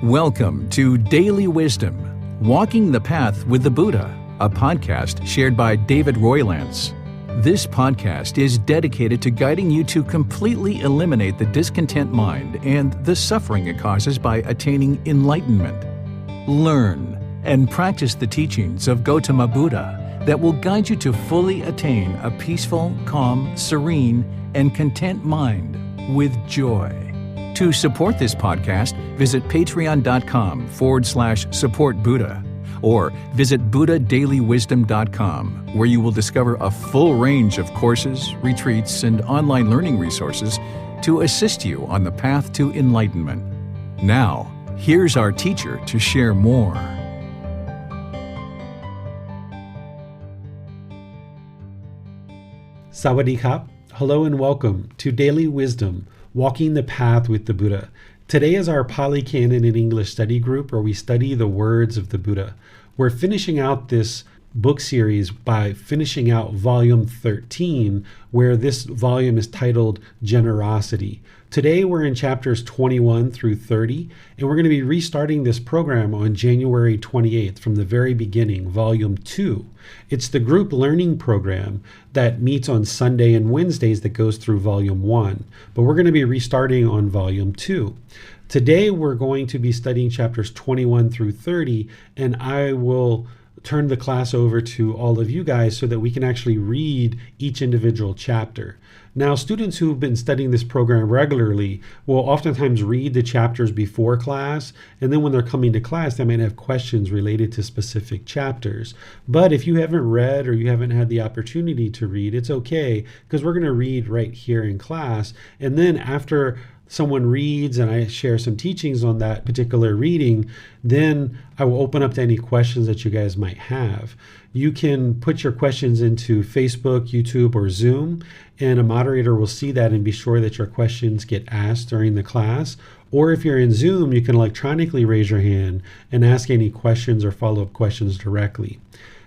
Welcome to Daily Wisdom, Walking the Path with the Buddha, a podcast shared by David Roylance. This podcast is dedicated to guiding you to completely eliminate the discontent mind and the suffering it causes by attaining enlightenment. Learn and practice the teachings of Gotama Buddha that will guide you to fully attain a peaceful, calm, serene, and content mind with joy. To support this podcast, visit patreon.com/support Buddha or visit buddhadailywisdom.com, where you will discover a full range of courses, retreats, and online learning resources to assist you on the path to enlightenment. Now, here's our teacher to share more. Sawadee-kap. Hello and welcome to Daily Wisdom, Walking the Path with the Buddha. Today is our Pali Canon in English study group where we study the words of the Buddha. We're finishing out this book series by finishing out volume 13, where this volume is titled Generosity. Today we're in chapters 21 through 30, and we're going to be restarting this program on January 28th from the very beginning, volume 2. It's the group learning program that meets on Sunday and Wednesdays that goes through volume 1, but we're going to be restarting on volume 2. Today we're going to be studying chapters 21 through 30, and I will turn the class over to all of you guys so that we can actually read each individual chapter. Now, students who've been studying this program regularly will oftentimes read the chapters before class, and then when they're coming to class, they might have questions related to specific chapters. But if you haven't read or you haven't had the opportunity to read, it's okay, because we're going to read right here in class, and then after someone reads and I share some teachings on that particular reading, then I will open up to any questions that you guys might have. You can put your questions into Facebook, YouTube, or Zoom, and a moderator will see that and be sure that your questions get asked during the class. Or if you're in Zoom, you can electronically raise your hand and ask any questions or follow-up questions directly.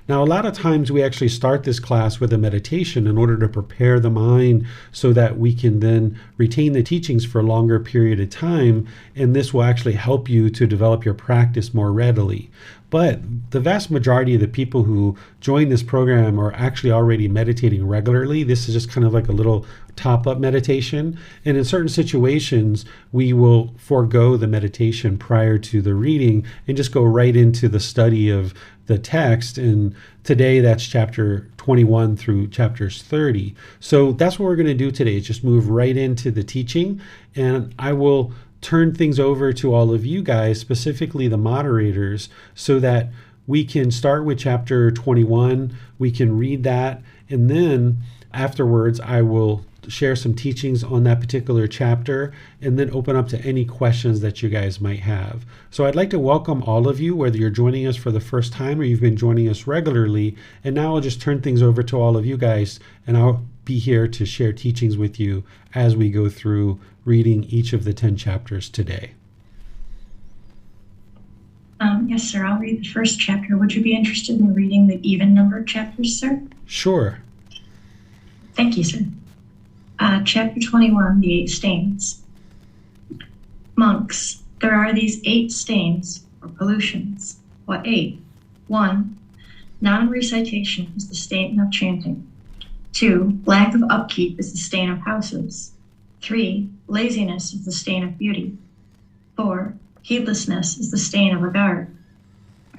Now, a lot of times we actually start this class with a meditation in order to prepare the mind so that we can then retain the teachings for a longer period of time, and this will actually help you to develop your practice more readily. But the vast majority of the people who join this program are actually already meditating regularly. This is just kind of like a little top-up meditation. And in certain situations, we will forego the meditation prior to the reading and just go right into the study of the text. And today that's chapter 21 through chapters 30. So that's what we're going to do today, is just move right into the teaching. And I will turn things over to all of you guys, specifically the moderators, so that we can start with chapter 21, we can read that, and then afterwards I will share some teachings on that particular chapter and then open up to any questions that you guys might have. So I'd like to welcome all of you, whether you're joining us for the first time or you've been joining us regularly, and now I'll just turn things over to all of you guys, and I'll be here to share teachings with you as we go through reading each of the 10 chapters today. Yes, sir. I'll read the first chapter. Would you be interested in reading the even numbered chapters, sir? Sure. Thank you, sir. Chapter 21, the 8 stains. Monks, there are these 8 stains, or pollutions. What 8? 1. Non-recitation is the stain of chanting. 2. Lack of upkeep is the stain of houses. 3. Laziness is the stain of beauty. 4. Heedlessness is the stain of a guard.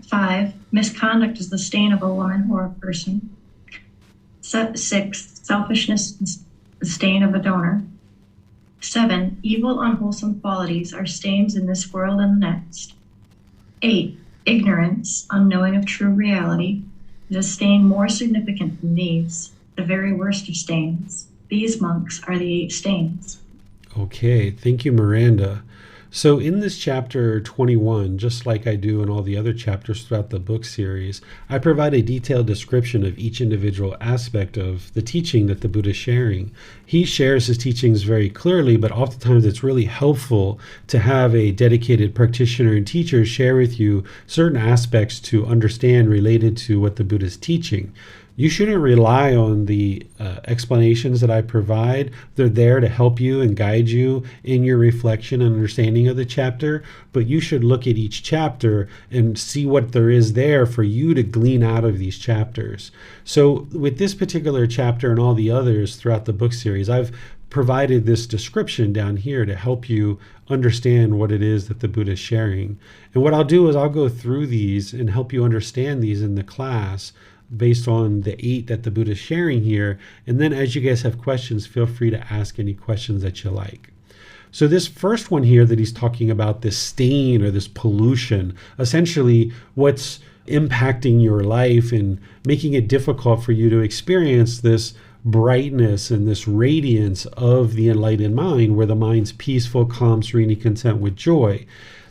5. Misconduct is the stain of a woman or a person. 6. Selfishness is the stain of a donor. 7. Evil, unwholesome qualities are stains in this world and the next. 8. Ignorance, unknowing of true reality, is a stain more significant than these, the very worst of stains. These, monks, are the 8 stains. Okay, thank you, Miranda. So in this chapter 21, just like I do in all the other chapters throughout the book series, I provide a detailed description of each individual aspect of the teaching that the Buddha is sharing. He shares his teachings very clearly, but oftentimes it's really helpful to have a dedicated practitioner and teacher share with you certain aspects to understand related to what the Buddha is teaching. You shouldn't rely on the explanations that I provide. They're there to help you and guide you in your reflection and understanding of the chapter, but you should look at each chapter and see what there is there for you to glean out of these chapters. So with this particular chapter and all the others throughout the book series, I've provided this description down here to help you understand what it is that the Buddha is sharing. And what I'll do is I'll go through these and help you understand these in the class based on the 8 that the Buddha is sharing here. And then as you guys have questions, feel free to ask any questions that you like. So this first one here that he's talking about, this stain or this pollution, essentially what's impacting your life and making it difficult for you to experience this brightness and this radiance of the enlightened mind, where the mind's peaceful, calm, serene, and content with joy.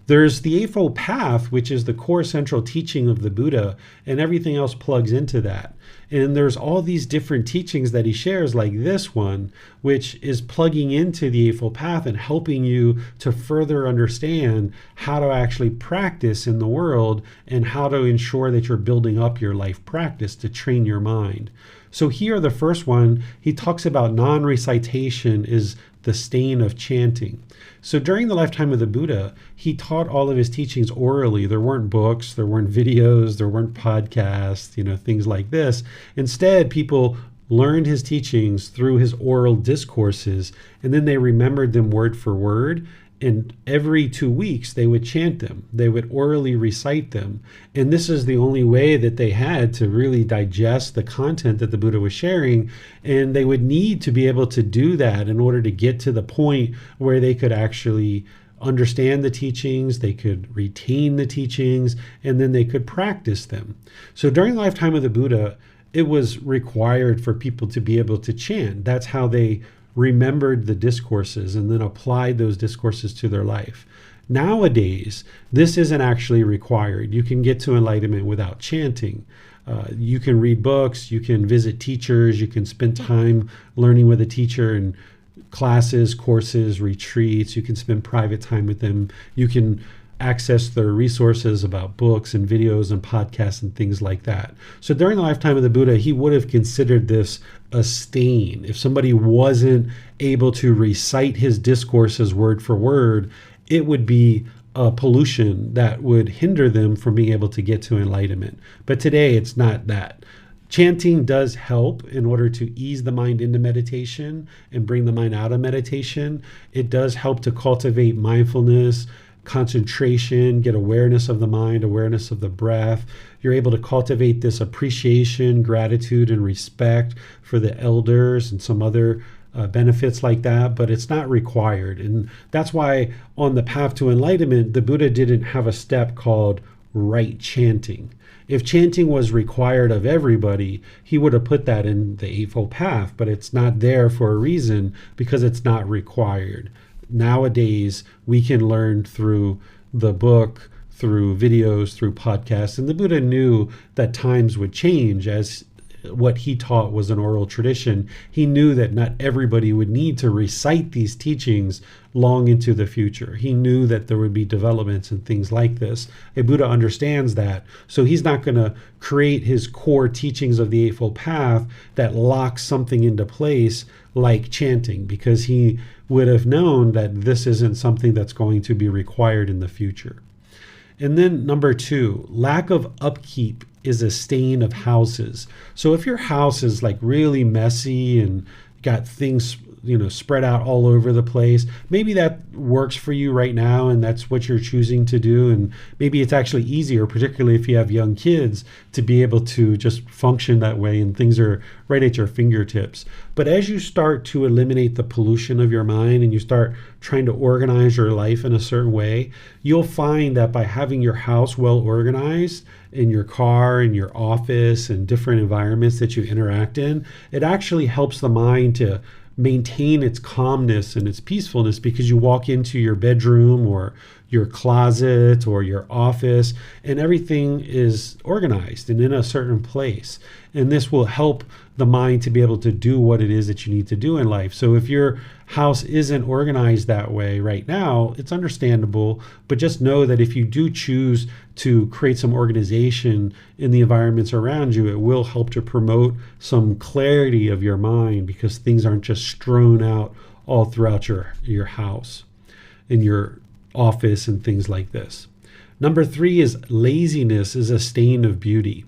There's the Eightfold Path, which is the core central teaching of the Buddha, and everything else plugs into that. And there's all these different teachings that he shares, like this one, which is plugging into the Eightfold Path and helping you to further understand how to actually practice in the world and how to ensure that you're building up your life practice to train your mind. So here, the first one, he talks about non-recitation is the stain of chanting. So during the lifetime of the Buddha, he taught all of his teachings orally. There weren't books, there weren't videos, there weren't podcasts, things like this. Instead, people learned his teachings through his oral discourses, and then they remembered them word for word. And every 2 weeks, they would chant them. They would orally recite them. And this is the only way that they had to really digest the content that the Buddha was sharing. And they would need to be able to do that in order to get to the point where they could actually understand the teachings, they could retain the teachings, and then they could practice them. So during the lifetime of the Buddha, it was required for people to be able to chant. That's how they remembered the discourses and then applied those discourses to their life. Nowadays, this isn't actually required. You can get to enlightenment without chanting. You can read books, you can visit teachers, you can spend time learning with a teacher in classes, courses, retreats. You can spend private time with them. You can access their resources about books and videos and podcasts and things like that. So during the lifetime of the Buddha, he would have considered this a stain. If somebody wasn't able to recite his discourses word for word, it would be a pollution that would hinder them from being able to get to enlightenment. But today, it's not that. Chanting does help in order to ease the mind into meditation and bring the mind out of meditation. It does help to cultivate mindfulness, concentration, get awareness of the mind, awareness of the breath. You're able to cultivate this appreciation, gratitude, and respect for the elders and some other benefits like that, but it's not required. And that's why on the path to enlightenment, the Buddha didn't have a step called right chanting. If chanting was required of everybody, he would have put that in the Eightfold Path, but it's not there for a reason, because it's not required. Nowadays, we can learn through the book, through videos, through podcasts. And the Buddha knew that times would change as what he taught was an oral tradition. He knew that not everybody would need to recite these teachings long into the future. He knew that there would be developments and things like this. A Buddha understands that. So he's not going to create his core teachings of the Eightfold Path that locks something into place like chanting, because he would have known that this isn't something that's going to be required in the future. And then number 2, lack of upkeep is a stain of houses. So if your house is like really messy and got things spread out all over the place, maybe that works for you right now and that's what you're choosing to do. And maybe it's actually easier, particularly if you have young kids, to be able to just function that way and things are right at your fingertips. But as you start to eliminate the pollution of your mind and you start trying to organize your life in a certain way, you'll find that by having your house well organized, in your car, in your office, and different environments that you interact in, it actually helps the mind to maintain its calmness and its peacefulness, because you walk into your bedroom or your closet or your office and everything is organized and in a certain place. And this will help the mind to be able to do what it is that you need to do in life. So if your house isn't organized that way right now, it's understandable, but just know that if you do choose to create some organization in the environments around you, it will help to promote some clarity of your mind, because things aren't just strewn out all throughout your house, in your office and things like this. Number 3 is laziness is a stain of beauty.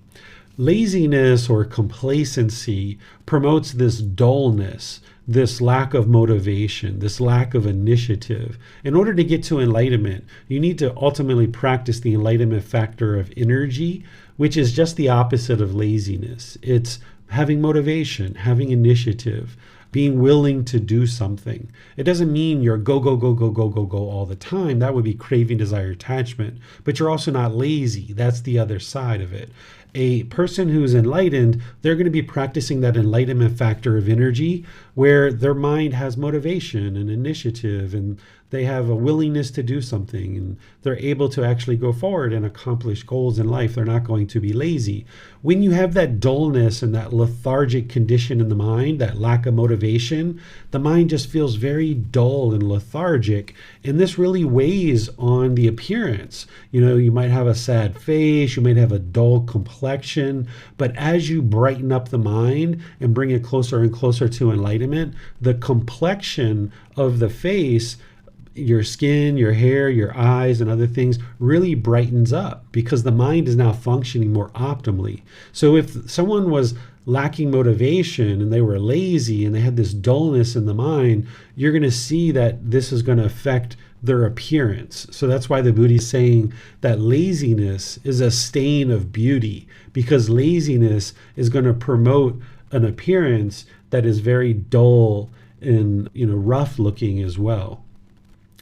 Laziness or complacency promotes this dullness, this lack of motivation, this lack of initiative. In order to get to enlightenment, you need to ultimately practice the enlightenment factor of energy, which is just the opposite of laziness. It's having motivation, having initiative, being willing to do something. It doesn't mean you're go, go, go, go, go, go, go all the time. That would be craving, desire, attachment. But you're also not lazy. That's the other side of it. A person who's enlightened, they're going to be practicing that enlightenment factor of energy, where their mind has motivation and initiative, and they have a willingness to do something, and they're able to actually go forward and accomplish goals in life. They're not going to be lazy. When you have that dullness and that lethargic condition in the mind, that lack of motivation, the mind just feels very dull and lethargic, and this really weighs on the appearance. You might have a sad face, you might have a dull complexion, but as you brighten up the mind and bring it closer and closer to enlightenment, the complexion of the face, your skin, your hair, your eyes, and other things really brightens up, because the mind is now functioning more optimally. So if someone was lacking motivation and they were lazy and they had this dullness in the mind, you're going to see that this is going to affect their appearance. So that's why the Buddha is saying that laziness is a stain of beauty, because laziness is going to promote an appearance that is very dull and rough looking as well.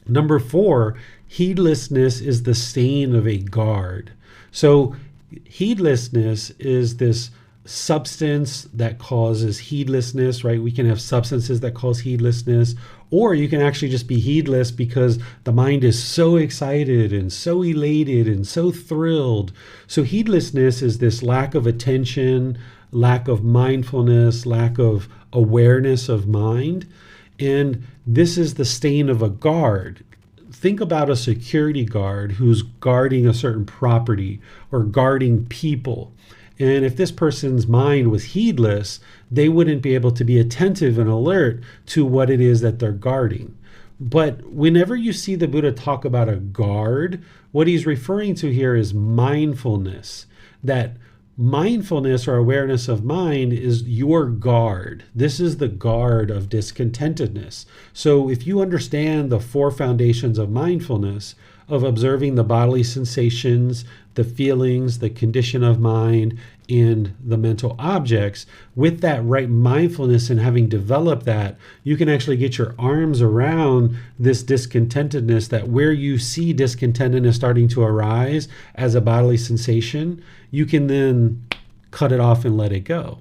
Number 4, heedlessness is the stain of a guard. So heedlessness is this substance that causes heedlessness, right? We can have substances that cause heedlessness, or you can actually just be heedless because the mind is so excited and so elated and so thrilled. So heedlessness is this lack of attention, lack of mindfulness, lack of awareness of mind. And this is the stain of a guard. Think about a security guard who's guarding a certain property or guarding people. And if this person's mind was heedless, they wouldn't be able to be attentive and alert to what it is that they're guarding. But whenever you see the Buddha talk about a guard, what he's referring to here is mindfulness. That mindfulness or awareness of mind is your guard. This is the guard of discontentedness. So if you understand the 4 foundations of mindfulness, of observing the bodily sensations, the feelings, the condition of mind, and the mental objects, with that right mindfulness and having developed that, you can actually get your arms around this discontentedness, that where you see discontentedness starting to arise as a bodily sensation, you can then cut it off and let it go.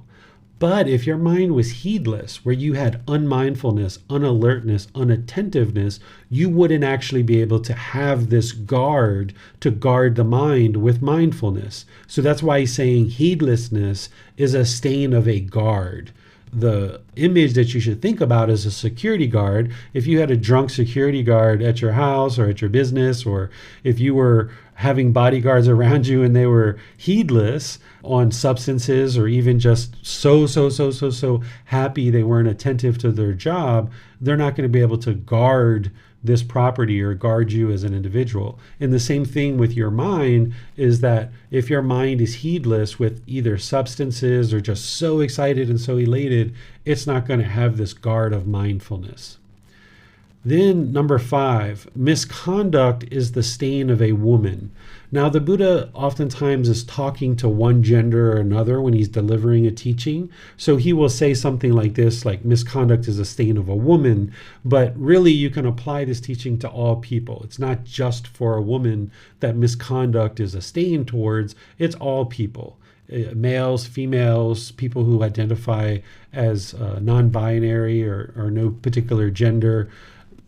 But if your mind was heedless, where you had unmindfulness, unalertness, unattentiveness, you wouldn't actually be able to have this guard to guard the mind with mindfulness. So that's why he's saying heedlessness is a stain of a guard. The image that you should think about is a security guard. If you had a drunk security guard at your house or at your business, or if you were having bodyguards around you and they were heedless on substances, or even just so happy they weren't attentive to their job, they're not going to be able to guard this property or guard you as an individual. And the same thing with your mind is that if your mind is heedless with either substances or just so excited and so elated, it's not going to have this guard of mindfulness. Then number 5, misconduct is the stain of a woman. Now the Buddha oftentimes is talking to one gender or another when he's delivering a teaching. So he will say something like this, like misconduct is a stain of a woman, but really you can apply this teaching to all people. It's not just for a woman that misconduct is a stain towards, it's all people. Males, females, people who identify as non-binary or no particular gender.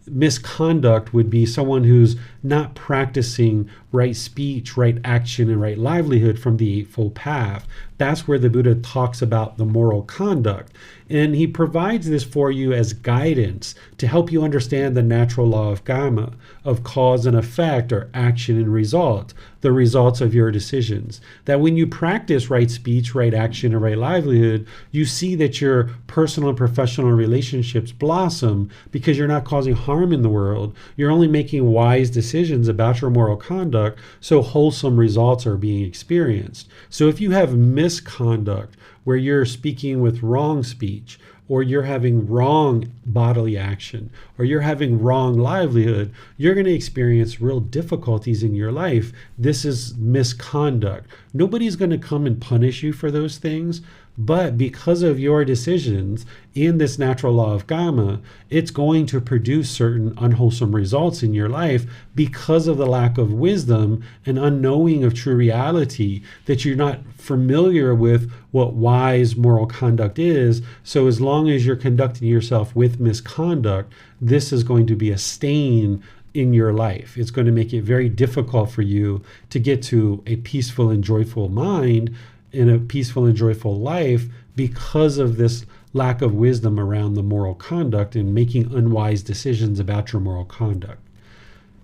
misconduct would be someone who's not practicing right speech, right action, and right livelihood from the Eightfold Path. That's where the Buddha talks about the moral conduct. And he provides this for you as guidance to help you understand the natural law of karma, of cause and effect, or action and result, the results of your decisions. That when you practice right speech, right action, and right livelihood, you see that your personal and professional relationships blossom because you're not causing harm in the world. You're only making wise decisions about your moral conduct, so wholesome results are being experienced. So if you have misconduct, where you're speaking with wrong speech, or you're having wrong bodily action, or you're having wrong livelihood, you're going to experience real difficulties in your life. This is misconduct. Nobody's going to come and punish you for those things, but because of your decisions in this natural law of karma, it's going to produce certain unwholesome results in your life because of the lack of wisdom and unknowing of true reality, that you're not familiar with what wise moral conduct is. So as long as you're conducting yourself with misconduct, this is going to be a stain in your life. It's going to make it very difficult for you to get to a peaceful and joyful mind in a peaceful and joyful life because of this lack of wisdom around the moral conduct and making unwise decisions about your moral conduct.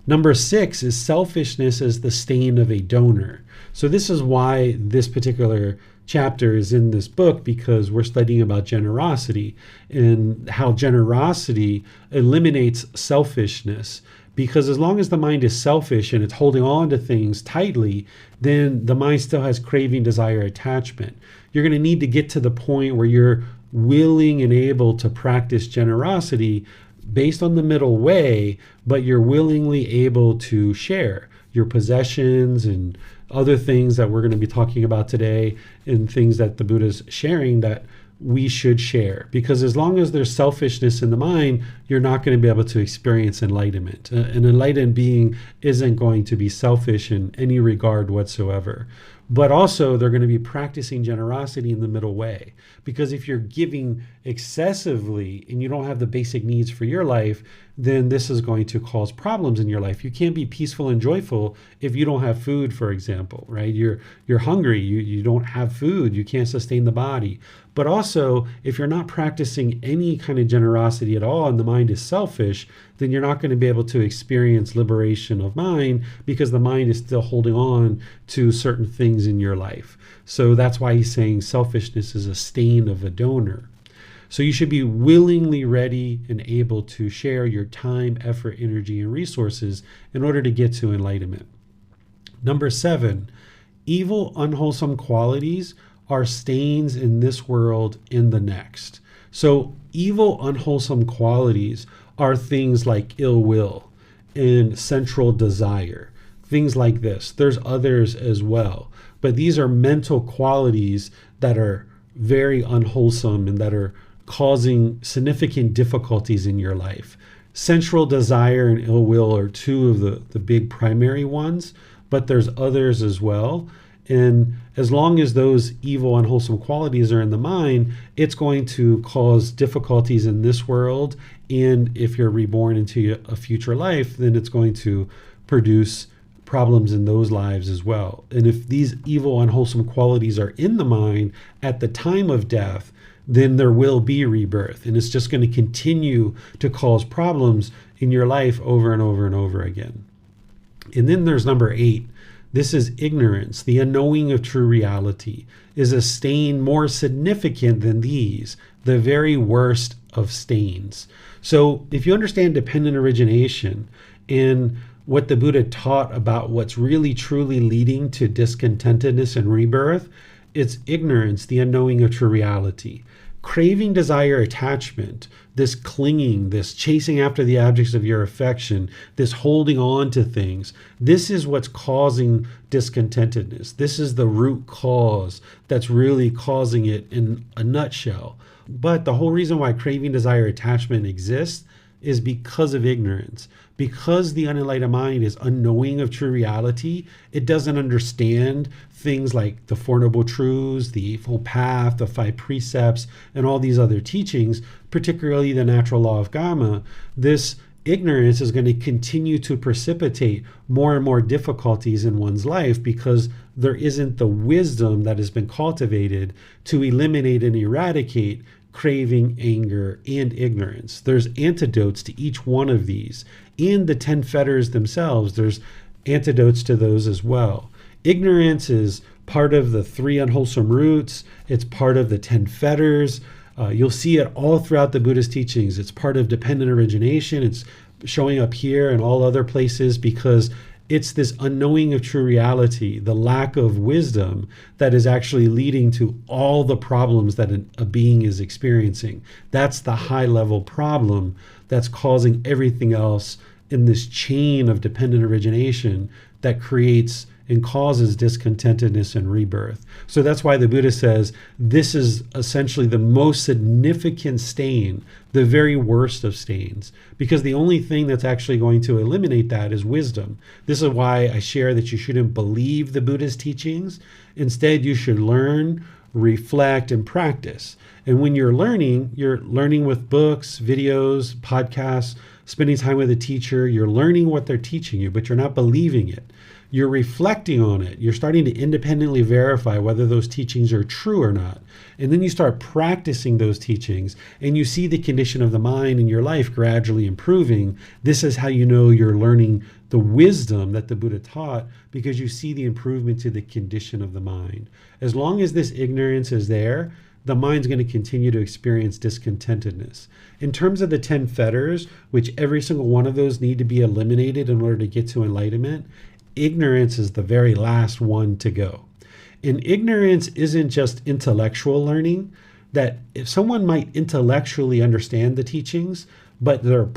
Number 6 is selfishness as the stain of a donor. So this is why this particular chapter is in this book, because we're studying about generosity and how generosity eliminates selfishness. Because as long as the mind is selfish and it's holding on to things tightly, then the mind still has craving, desire, attachment. You're going to need to get to the point where you're willing and able to practice generosity based on the middle way, but you're willingly able to share your possessions and other things that we're going to be talking about today, and things that the Buddha's sharing that we should share. Because as long as there's selfishness in the mind, you're not going to be able to experience enlightenment. An enlightened being isn't going to be selfish in any regard whatsoever. But also, they're going to be practicing generosity in the middle way. Because if you're giving excessively and you don't have the basic needs for your life, then this is going to cause problems in your life. You can't be peaceful and joyful if you don't have food, for example, right? You're hungry, you don't have food, you can't sustain the body. But also, if you're not practicing any kind of generosity at all and the mind is selfish, then you're not going to be able to experience liberation of mind, because the mind is still holding on to certain things in your life. So that's why he's saying selfishness is a stain of a donor. So you should be willingly ready and able to share your time, effort, energy, and resources in order to get to enlightenment. Number 7, evil, unwholesome qualities are stains in this world and the next. So evil, unwholesome qualities are things like ill will and sensual desire, things like this. There's others as well, but these are mental qualities that are very unwholesome and that are causing significant difficulties in your life. Sensual desire and ill will are two of the big primary ones, but there's others as well. And as long as those evil, unwholesome qualities are in the mind, it's going to cause difficulties in this world. And if you're reborn into a future life, then it's going to produce problems in those lives as well. And if these evil, unwholesome qualities are in the mind at the time of death, then there will be rebirth. And it's just going to continue to cause problems in your life over and over and over again. And then there's number 8. This is ignorance. The unknowing of true reality is a stain more significant than these, the very worst of stains. So if you understand dependent origination and what the Buddha taught about what's really truly leading to discontentedness and rebirth, it's ignorance, the unknowing of true reality. Craving, desire, attachment, this clinging, this chasing after the objects of your affection, this holding on to things, this is what's causing discontentedness. This is the root cause that's really causing it in a nutshell. But the whole reason why craving, desire, attachment exists is because of ignorance. Because the unenlightened mind is unknowing of true reality, it doesn't understand things like the Four Noble Truths, the Eightfold Path, the 5 Precepts, and all these other teachings, particularly the natural law of karma. This ignorance is going to continue to precipitate more and more difficulties in one's life because there isn't the wisdom that has been cultivated to eliminate and eradicate craving, anger, and ignorance. There's antidotes to each one of these. In the 10 fetters themselves, there's antidotes to those as well. Ignorance is part of the 3 unwholesome roots. It's part of the 10 fetters. You'll see it all throughout the Buddhist teachings. It's part of dependent origination. It's showing up here and all other places because it's this unknowing of true reality, the lack of wisdom that is actually leading to all the problems that a being is experiencing. That's the high level problem that's causing everything else in this chain of dependent origination that creates and causes discontentedness and rebirth. So that's why the Buddha says this is essentially the most significant stain, the very worst of stains, because the only thing that's actually going to eliminate that is wisdom. This is why I share that you shouldn't believe the Buddha's teachings. Instead, you should learn, reflect, and practice. And when you're learning with books, videos, podcasts, spending time with a teacher, you're learning what they're teaching you, but you're not believing it. You're reflecting on it. You're starting to independently verify whether those teachings are true or not. And then you start practicing those teachings and you see the condition of the mind in your life gradually improving. This is how you know you're learning the wisdom that the Buddha taught, because you see the improvement to the condition of the mind. As long as this ignorance is there, the mind's going to continue to experience discontentedness. In terms of the 10 fetters, which every single one of those need to be eliminated in order to get to enlightenment, ignorance is the very last one to go. And ignorance isn't just intellectual learning, that if someone might intellectually understand the teachings, but they're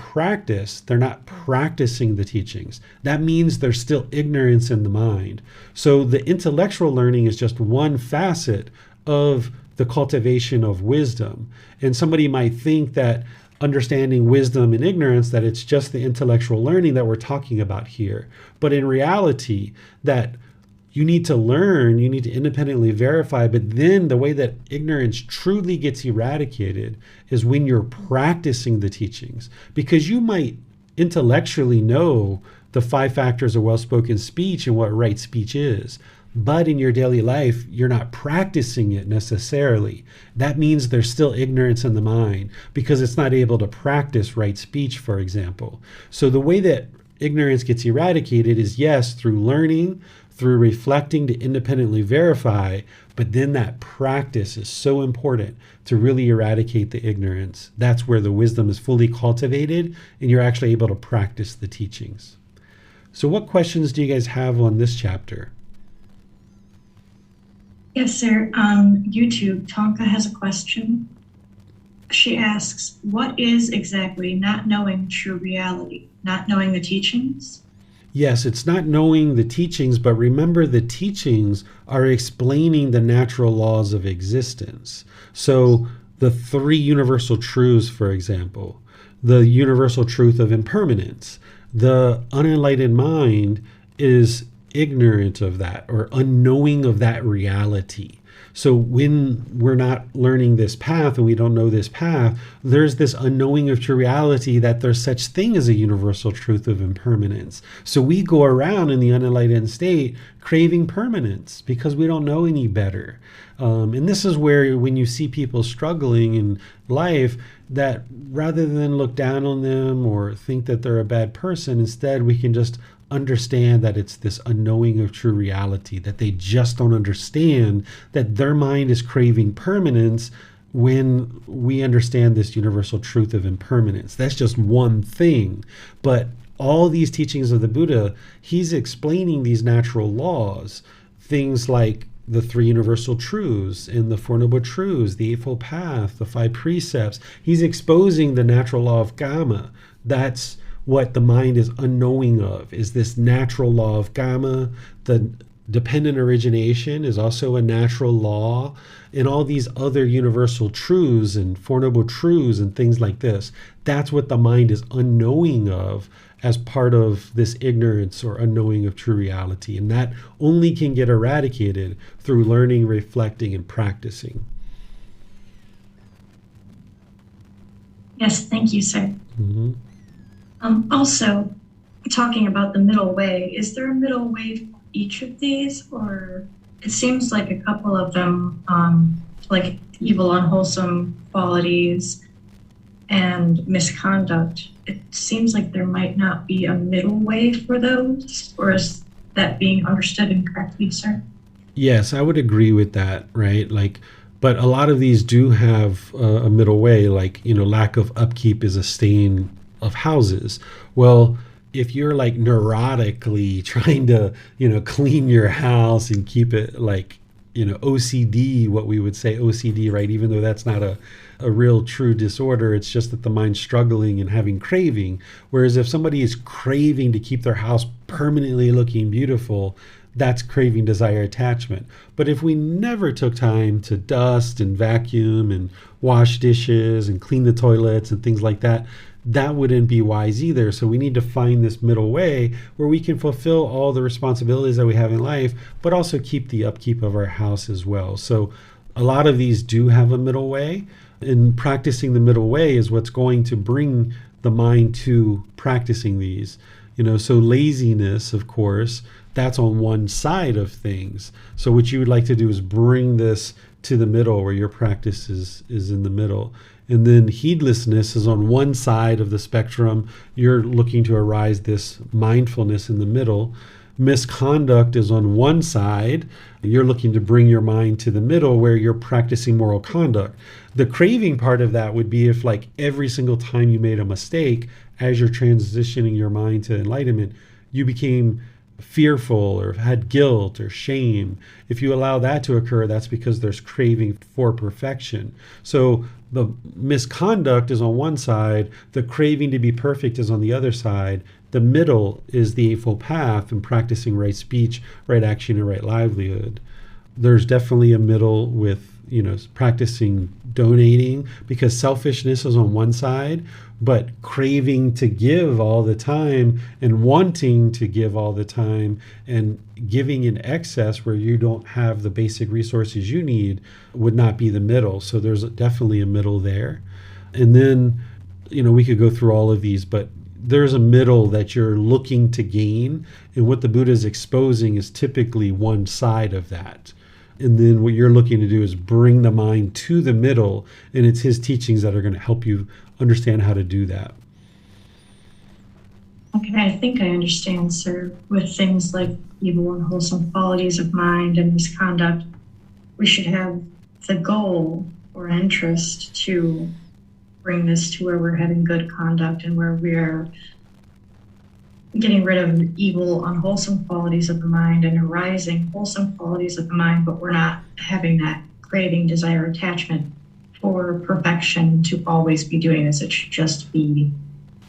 not practicing the teachings, that means there's still ignorance in the mind. So the intellectual learning is just one facet of the cultivation of wisdom. And somebody might think that understanding wisdom and ignorance, that it's just the intellectual learning that we're talking about here. But in reality, that you need to learn, you need to independently verify, but then the way that ignorance truly gets eradicated is when you're practicing the teachings. Because you might intellectually know the 5 factors of well-spoken speech and what right speech is, but in your daily life, you're not practicing it necessarily. That means there's still ignorance in the mind because it's not able to practice right speech, for example. So the way that ignorance gets eradicated is, yes, through learning, through reflecting to independently verify, but then that practice is so important to really eradicate the ignorance. That's where the wisdom is fully cultivated and you're actually able to practice the teachings. So what questions do you guys have on this chapter? Yes, sir. On YouTube, Tonka has a question. She asks, what is exactly not knowing true reality? Not knowing the teachings? Yes, it's not knowing the teachings, but remember the teachings are explaining the natural laws of existence. So the 3 universal truths, for example, the universal truth of impermanence, the unenlightened mind is ignorant of that or unknowing of that reality. So when we're not learning this path and we don't know this path, there's this unknowing of true reality that there's such thing as a universal truth of impermanence. So we go around in the unenlightened state craving permanence because we don't know any better. And this is where when you see people struggling in life, that rather than look down on them or think that they're a bad person, instead we can just understand that it's this unknowing of true reality, that they just don't understand that their mind is craving permanence when we understand this universal truth of impermanence. That's just one thing. But all these teachings of the Buddha, he's explaining these natural laws, things like the 3 universal truths and the 4 noble truths, the Eightfold Path, the 5 precepts. He's exposing the natural law of Gama. That's what the mind is unknowing of, is this natural law of Gama. The dependent origination is also a natural law, and all these other universal truths and 4 noble truths and things like this. That's what the mind is unknowing of as part of this ignorance or unknowing of true reality. And that only can get eradicated through learning, reflecting, and practicing. Yes, thank you, sir. Mm-hmm. Also, talking about the middle way, is there a middle way for each of these? Or it seems like a couple of them, like evil, unwholesome qualities and misconduct, it seems like there might not be a middle way for those. Or is that being understood incorrectly, sir? Yes, I would agree with that, right? Like, but a lot of these do have a middle way, like, lack of upkeep is a stain of houses. Well, if you're like neurotically trying to, clean your house and keep it like, OCD, what we would say OCD, right? Even though that's not a real true disorder, it's just that the mind's struggling and having craving. Whereas if somebody is craving to keep their house permanently looking beautiful, that's craving, desire, attachment. But if we never took time to dust and vacuum and wash dishes and clean the toilets and things like that, that wouldn't be wise either. So we need to find this middle way where we can fulfill all the responsibilities that we have in life, but also keep the upkeep of our house as well. So a lot of these do have a middle way, and practicing the middle way is what's going to bring the mind to practicing these. So laziness, of course, that's on one side of things. So what you would like to do is bring this to the middle where your practice is in the middle. And then heedlessness is on one side of the spectrum. You're looking to arise this mindfulness in the middle. Misconduct is on one side. You're looking to bring your mind to the middle where you're practicing moral conduct. The craving part of that would be if like every single time you made a mistake, as you're transitioning your mind to enlightenment, you became fearful or had guilt or shame. If you allow that to occur, that's because there's craving for perfection. So the misconduct is on one side, the craving to be perfect is on the other side. The middle is the Eightfold Path and practicing right speech, right action, and right livelihood. There's definitely a middle with, practicing donating, because selfishness is on one side, but craving to give all the time and wanting to give all the time and giving in excess where you don't have the basic resources you need would not be the middle. So there's definitely a middle there. And then, we could go through all of these, but there's a middle that you're looking to gain. And what the Buddha is exposing is typically one side of that. And then what you're looking to do is bring the mind to the middle, and it's his teachings that are going to help you understand how to do that. Okay, I think I understand, sir. With things like evil and wholesome qualities of mind and misconduct, we should have the goal or interest to bring this to where we're having good conduct and where we're getting rid of evil, unwholesome qualities of the mind and arising wholesome qualities of the mind, but we're not having that craving, desire, attachment for perfection to always be doing this. It should just be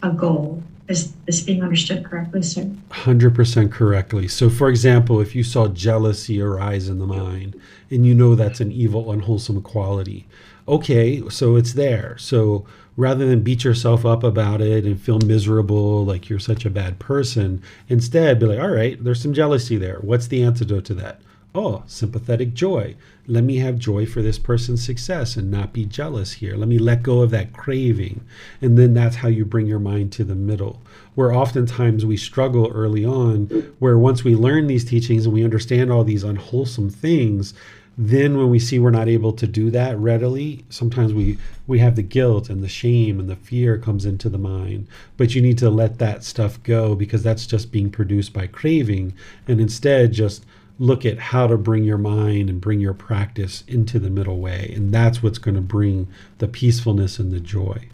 a goal. Is this being understood correctly, sir? 100% correctly. So, for example, if you saw jealousy arise in the mind and that's an evil, unwholesome quality, okay, so it's there. So rather than beat yourself up about it and feel miserable like you're such a bad person, instead be like, all right, there's some jealousy there. What's the antidote to that? Oh, sympathetic joy. Let me have joy for this person's success and not be jealous here. Let me let go of that craving. And then that's how you bring your mind to the middle, where oftentimes we struggle early on, where once we learn these teachings and we understand all these unwholesome things, then when we see we're not able to do that readily, sometimes we have the guilt and the shame and the fear comes into the mind. But you need to let that stuff go, because that's just being produced by craving, and instead just look at how to bring your mind and bring your practice into the middle way. And that's what's going to bring the peacefulness and the joy.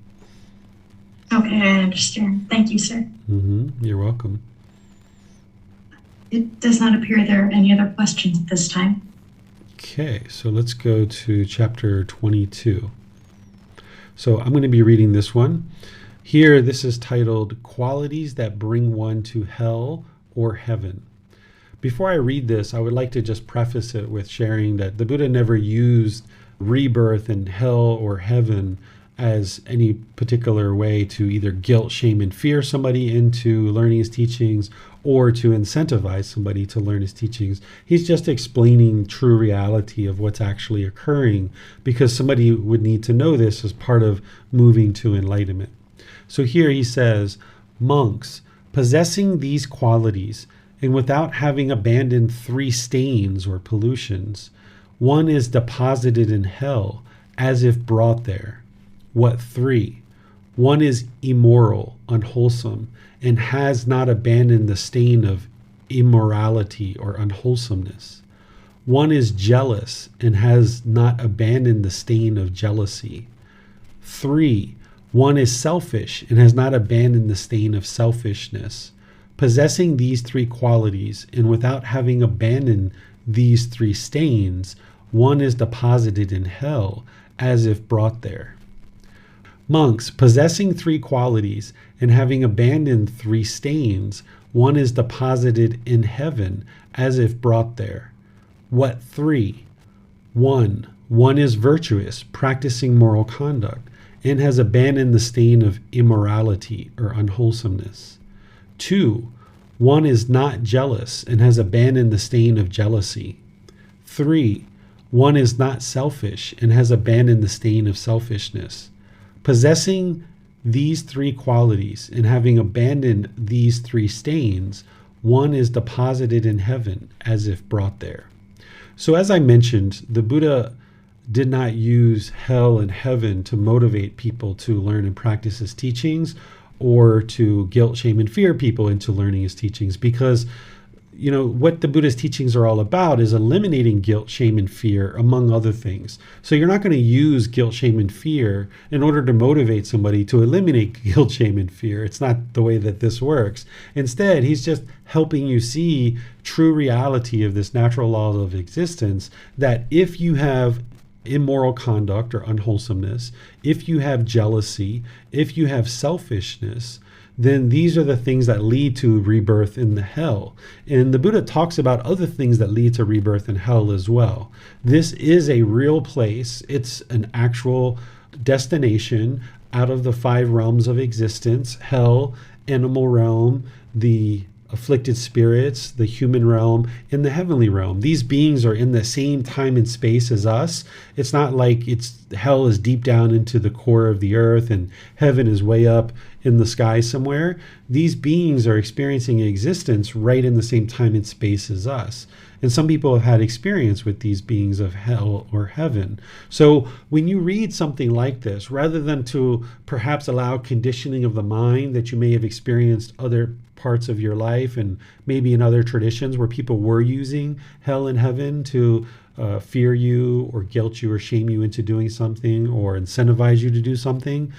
Okay, I understand. Thank you, sir. You're welcome. It does not appear there are any other questions at this time. Okay, so let's go to chapter 22. So I'm going to be reading this one. Here, this is titled Qualities That Bring One to Hell or Heaven. Before I read this, I would like to just preface it with sharing that the Buddha never used rebirth and hell or heaven as any particular way to either guilt, shame, and fear somebody into learning his teachings or to incentivize somebody to learn his teachings. He's just explaining true reality of what's actually occurring, because somebody would need to know this as part of moving to enlightenment. So here he says, Monks, possessing these qualities, and without having abandoned 3 stains or pollutions, one is deposited in hell as if brought there. What 3? One is immoral, unwholesome, and has not abandoned the stain of immorality or unwholesomeness. One is jealous and has not abandoned the stain of jealousy. 3. One is selfish and has not abandoned the stain of selfishness. Possessing these 3 qualities and without having abandoned these 3 stains, one is deposited in hell as if brought there. Monks, possessing 3 qualities and having abandoned 3 stains, one is deposited in heaven as if brought there. What 3? 1. One is virtuous, practicing moral conduct, and has abandoned the stain of immorality or unwholesomeness. 2. One is not jealous and has abandoned the stain of jealousy. 3. One is not selfish and has abandoned the stain of selfishness. Possessing these 3 qualities and having abandoned these 3 stains, one is deposited in heaven as if brought there. So as I mentioned, the Buddha did not use hell and heaven to motivate people to learn and practice his teachings, or to guilt, shame, and fear people into learning his teachings, because what the Buddha's teachings are all about is eliminating guilt, shame, and fear, among other things. So you're not going to use guilt, shame, and fear in order to motivate somebody to eliminate guilt, shame, and fear. It's not the way that this works. Instead, he's just helping you see true reality of this natural law of existence, that if you have immoral conduct or unwholesomeness, if you have jealousy, if you have selfishness, then these are the things that lead to rebirth in the hell. And the Buddha talks about other things that lead to rebirth in hell as well. This is a real place. It's an actual destination out of the 5 realms of existence: hell, animal realm, the afflicted spirits, the human realm, and the heavenly realm. These beings are in the same time and space as us. It's not like hell is deep down into the core of the earth and heaven is way up in the sky somewhere. These beings are experiencing existence right in the same time and space as us. And some people have had experience with these beings of hell or heaven. So when you read something like this, rather than to perhaps allow conditioning of the mind that you may have experienced other parts of your life and maybe in other traditions where people were using hell and heaven to fear you or guilt you or shame you into doing something or incentivize you to do something,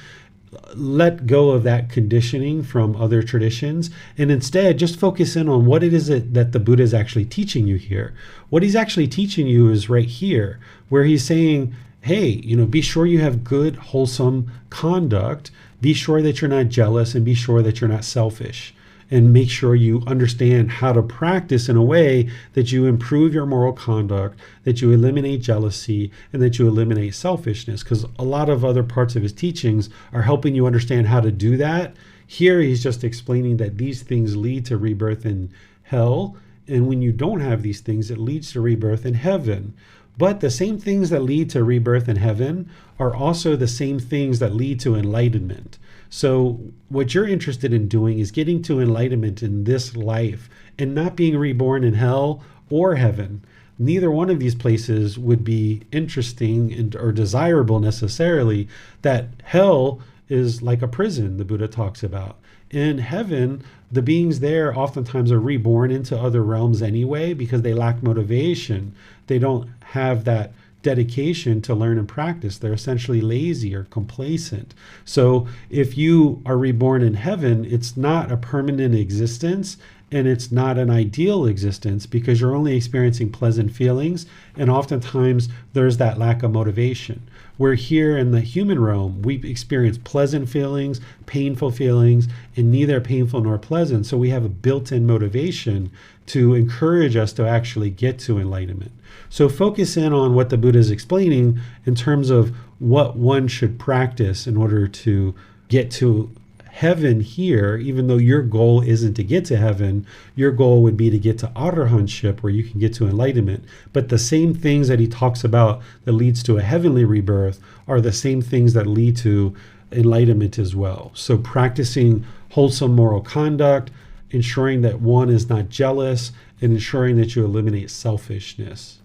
let go of that conditioning from other traditions and instead just focus in on what it is that the Buddha is actually teaching you here. What he's actually teaching you is right here, where he's saying, hey, be sure you have good, wholesome conduct. Be sure that you're not jealous and be sure that you're not selfish. And make sure you understand how to practice in a way that you improve your moral conduct, that you eliminate jealousy, and that you eliminate selfishness. Because a lot of other parts of his teachings are helping you understand how to do that. Here he's just explaining that these things lead to rebirth in hell. And when you don't have these things, it leads to rebirth in heaven. But the same things that lead to rebirth in heaven are also the same things that lead to enlightenment. So what you're interested in doing is getting to enlightenment in this life and not being reborn in hell or heaven. Neither one of these places would be interesting or desirable necessarily. That hell is like a prison, the Buddha talks about. In heaven, the beings there oftentimes are reborn into other realms anyway because they lack motivation. They don't have that dedication to learn and practice. They're essentially lazy or complacent. So if you are reborn in heaven, it's not a permanent existence and it's not an ideal existence because you're only experiencing pleasant feelings, and oftentimes there's that lack of motivation. We're here in the human realm, we experience pleasant feelings, painful feelings, and neither painful nor pleasant. So we have a built-in motivation to encourage us to actually get to enlightenment. So focus in on what the Buddha is explaining in terms of what one should practice in order to get to heaven here. Even though your goal isn't to get to heaven, your goal would be to get to arahantship, where you can get to enlightenment. But the same things that he talks about that leads to a heavenly rebirth are the same things that lead to enlightenment as well. So practicing wholesome moral conduct, ensuring that one is not jealous, and ensuring that you eliminate selfishness.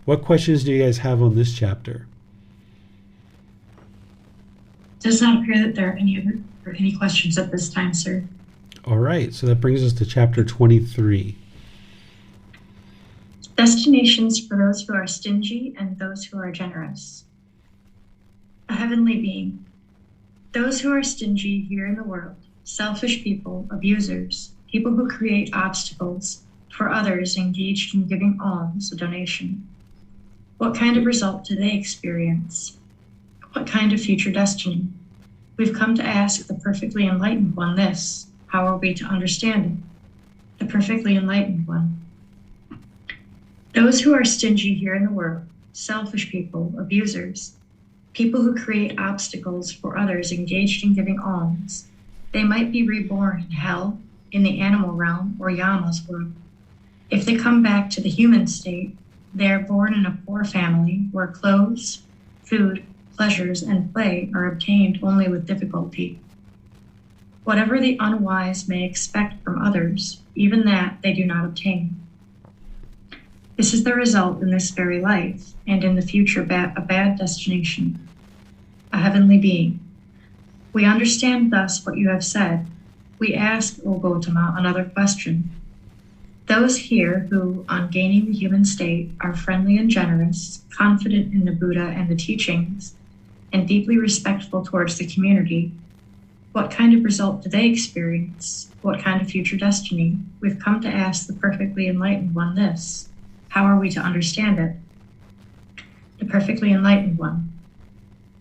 What questions do you guys have on this chapter? Does not appear that there are any questions at this time, sir. All right, so that brings us to chapter 23. Destinations for those who are stingy and those who are generous. A heavenly being. Those who are stingy here in the world, selfish people, abusers, people who create obstacles for others engaged in giving alms, a donation. What kind of result do they experience? What kind of future destiny? We've come to ask the perfectly enlightened one this. How are we to understand it? The perfectly enlightened one. Those who are stingy here in the world, selfish people, abusers, people who create obstacles for others engaged in giving alms, they might be reborn in hell, in the animal realm, or Yama's world. If they come back to the human state, they are born in a poor family where clothes, food, pleasures, and play are obtained only with difficulty. Whatever the unwise may expect from others, even that they do not obtain. This is the result in this very life, and in the future a bad destination, a heavenly being. We understand thus what you have said. We ask, O Gotama, another question. Those here who, on gaining the human state, are friendly and generous, confident in the Buddha and the teachings, and deeply respectful towards the community, what kind of result do they experience? What kind of future destiny? We've come to ask the perfectly enlightened one this. How are we to understand it? The perfectly enlightened one.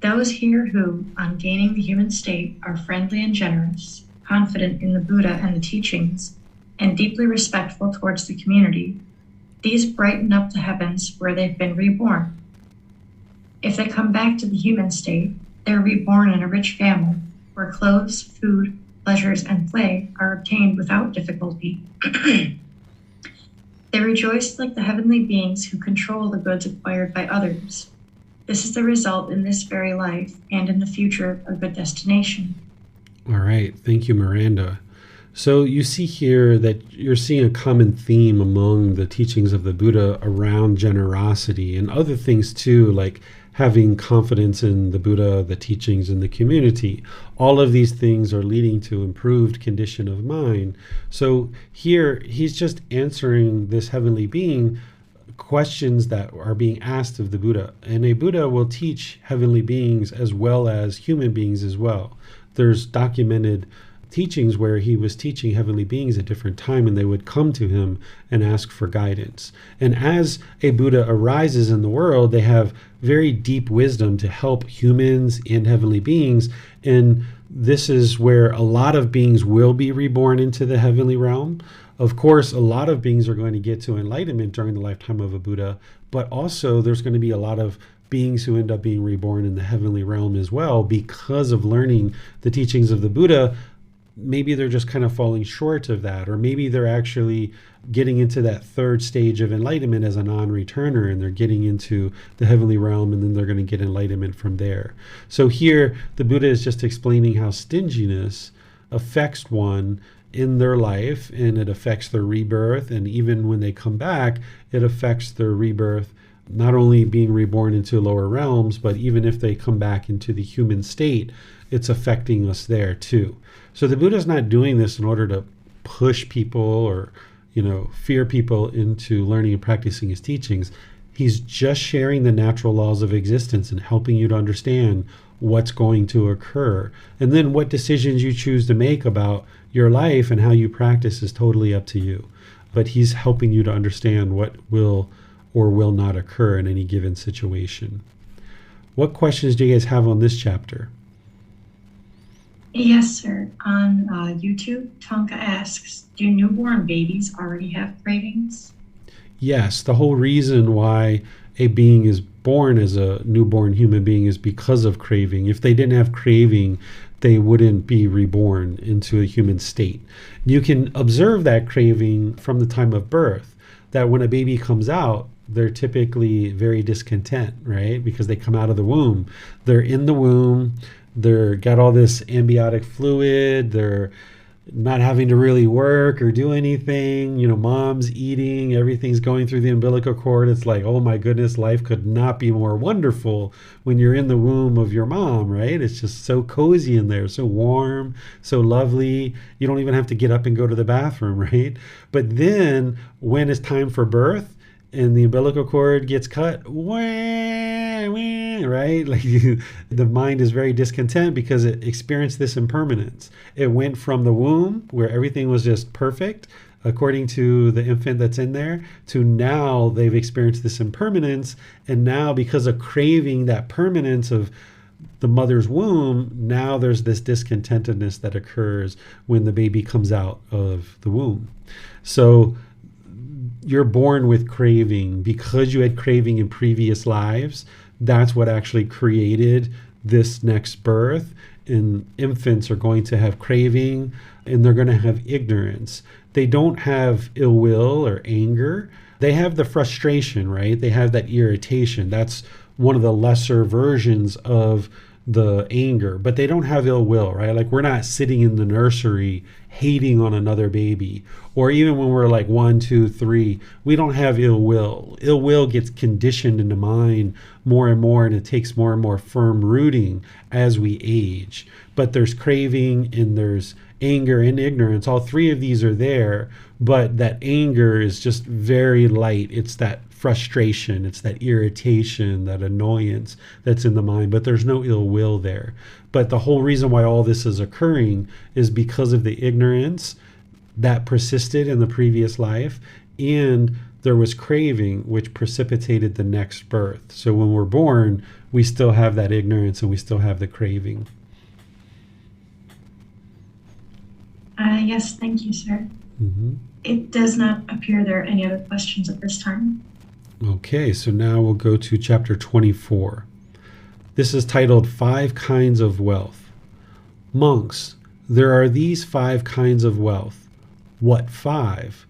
Those here who, on gaining the human state, are friendly and generous, confident in the Buddha and the teachings, and deeply respectful towards the community, these brighten up the heavens where they've been reborn. If they come back to the human state, they're reborn in a rich family, where clothes, food, pleasures, and play are obtained without difficulty. They rejoice like the heavenly beings who control the goods acquired by others. This is the result in this very life, and in the future, a good destination. All right, thank you, Miranda. So you see here that you're seeing a common theme among the teachings of the Buddha around generosity and other things too, like having confidence in the Buddha, the teachings, and the community. All of these things are leading to improved condition of mind. So here he's just answering this heavenly being questions that are being asked of the Buddha. And a Buddha will teach heavenly beings as well as human beings as well. There's documented teachings where he was teaching heavenly beings at different time, and they would come to him and ask for guidance. And as a Buddha arises in the world, they have very deep wisdom to help humans and heavenly beings. And this is where a lot of beings will be reborn into the heavenly realm. Of course, a lot of beings are going to get to enlightenment during the lifetime of a Buddha, but also there's going to be a lot of beings who end up being reborn in the heavenly realm as well because of learning the teachings of the Buddha. Maybe they're just kind of falling short of that, or maybe they're actually getting into that third stage of enlightenment as a non-returner, and they're getting into the heavenly realm, and then they're going to get enlightenment from there. So here, the Buddha is just explaining how stinginess affects one in their life, and it affects their rebirth, and even when they come back, it affects their rebirth, not only being reborn into lower realms, but even if they come back into the human state, it's affecting us there too. So the Buddha's not doing this in order to push people or, fear people into learning and practicing his teachings. He's just sharing the natural laws of existence and helping you to understand what's going to occur. And then what decisions you choose to make about your life and how you practice is totally up to you. But he's helping you to understand what will or will not occur in any given situation. What questions do you guys have on this chapter? Yes, sir. On YouTube, Tonka asks, do newborn babies already have cravings? Yes, the whole reason why a being is born as a newborn human being is because of craving. If they didn't have craving, they wouldn't be reborn into a human state. You can observe that craving from the time of birth, that when a baby comes out, they're typically very discontent, right? Because they come out of the womb. They're in the womb. They're got all this amniotic fluid. They're not having to really work or do anything. Mom's eating, everything's going through the umbilical cord. It's like, oh my goodness, life could not be more wonderful when you're in the womb of your mom, right? It's just so cozy in there, so warm, so lovely. You don't even have to get up and go to the bathroom, right? But then when it's time for birth and the umbilical cord gets cut, right? Like the mind is very discontent because it experienced this impermanence. It went from the womb where everything was just perfect according to the infant that's in there, to now they've experienced this impermanence. And now, because of craving that permanence of the mother's womb, now there's this discontentedness that occurs when the baby comes out of the womb. So you're born with craving because you had craving in previous lives. That's what actually created this next birth. And infants are going to have craving, and they're going to have ignorance. They don't have ill will or anger. They have the frustration, right? They have that irritation. That's one of the lesser versions of the anger, but they don't have ill will, right? Like, we're not sitting in the nursery hating on another baby, or even when we're like 1, 2, 3, we don't have ill will. Ill will gets conditioned in the mind more and more, and it takes more and more firm rooting as we age. But there's craving and there's anger and ignorance. All three of these are there, but that anger is just very light. It's that frustration, it's that irritation, that annoyance that's in the mind, but there's no ill will there. But the whole reason why all this is occurring is because of the ignorance that persisted in the previous life, and there was craving, which precipitated the next birth. So when we're born, we still have that ignorance and we still have the craving. Yes, thank you, sir. Mm-hmm. It does not appear there are any other questions at this time. Okay, so now we'll go to chapter 24. This is titled 5 Kinds of Wealth. Monks, there are these 5 kinds of wealth. What 5?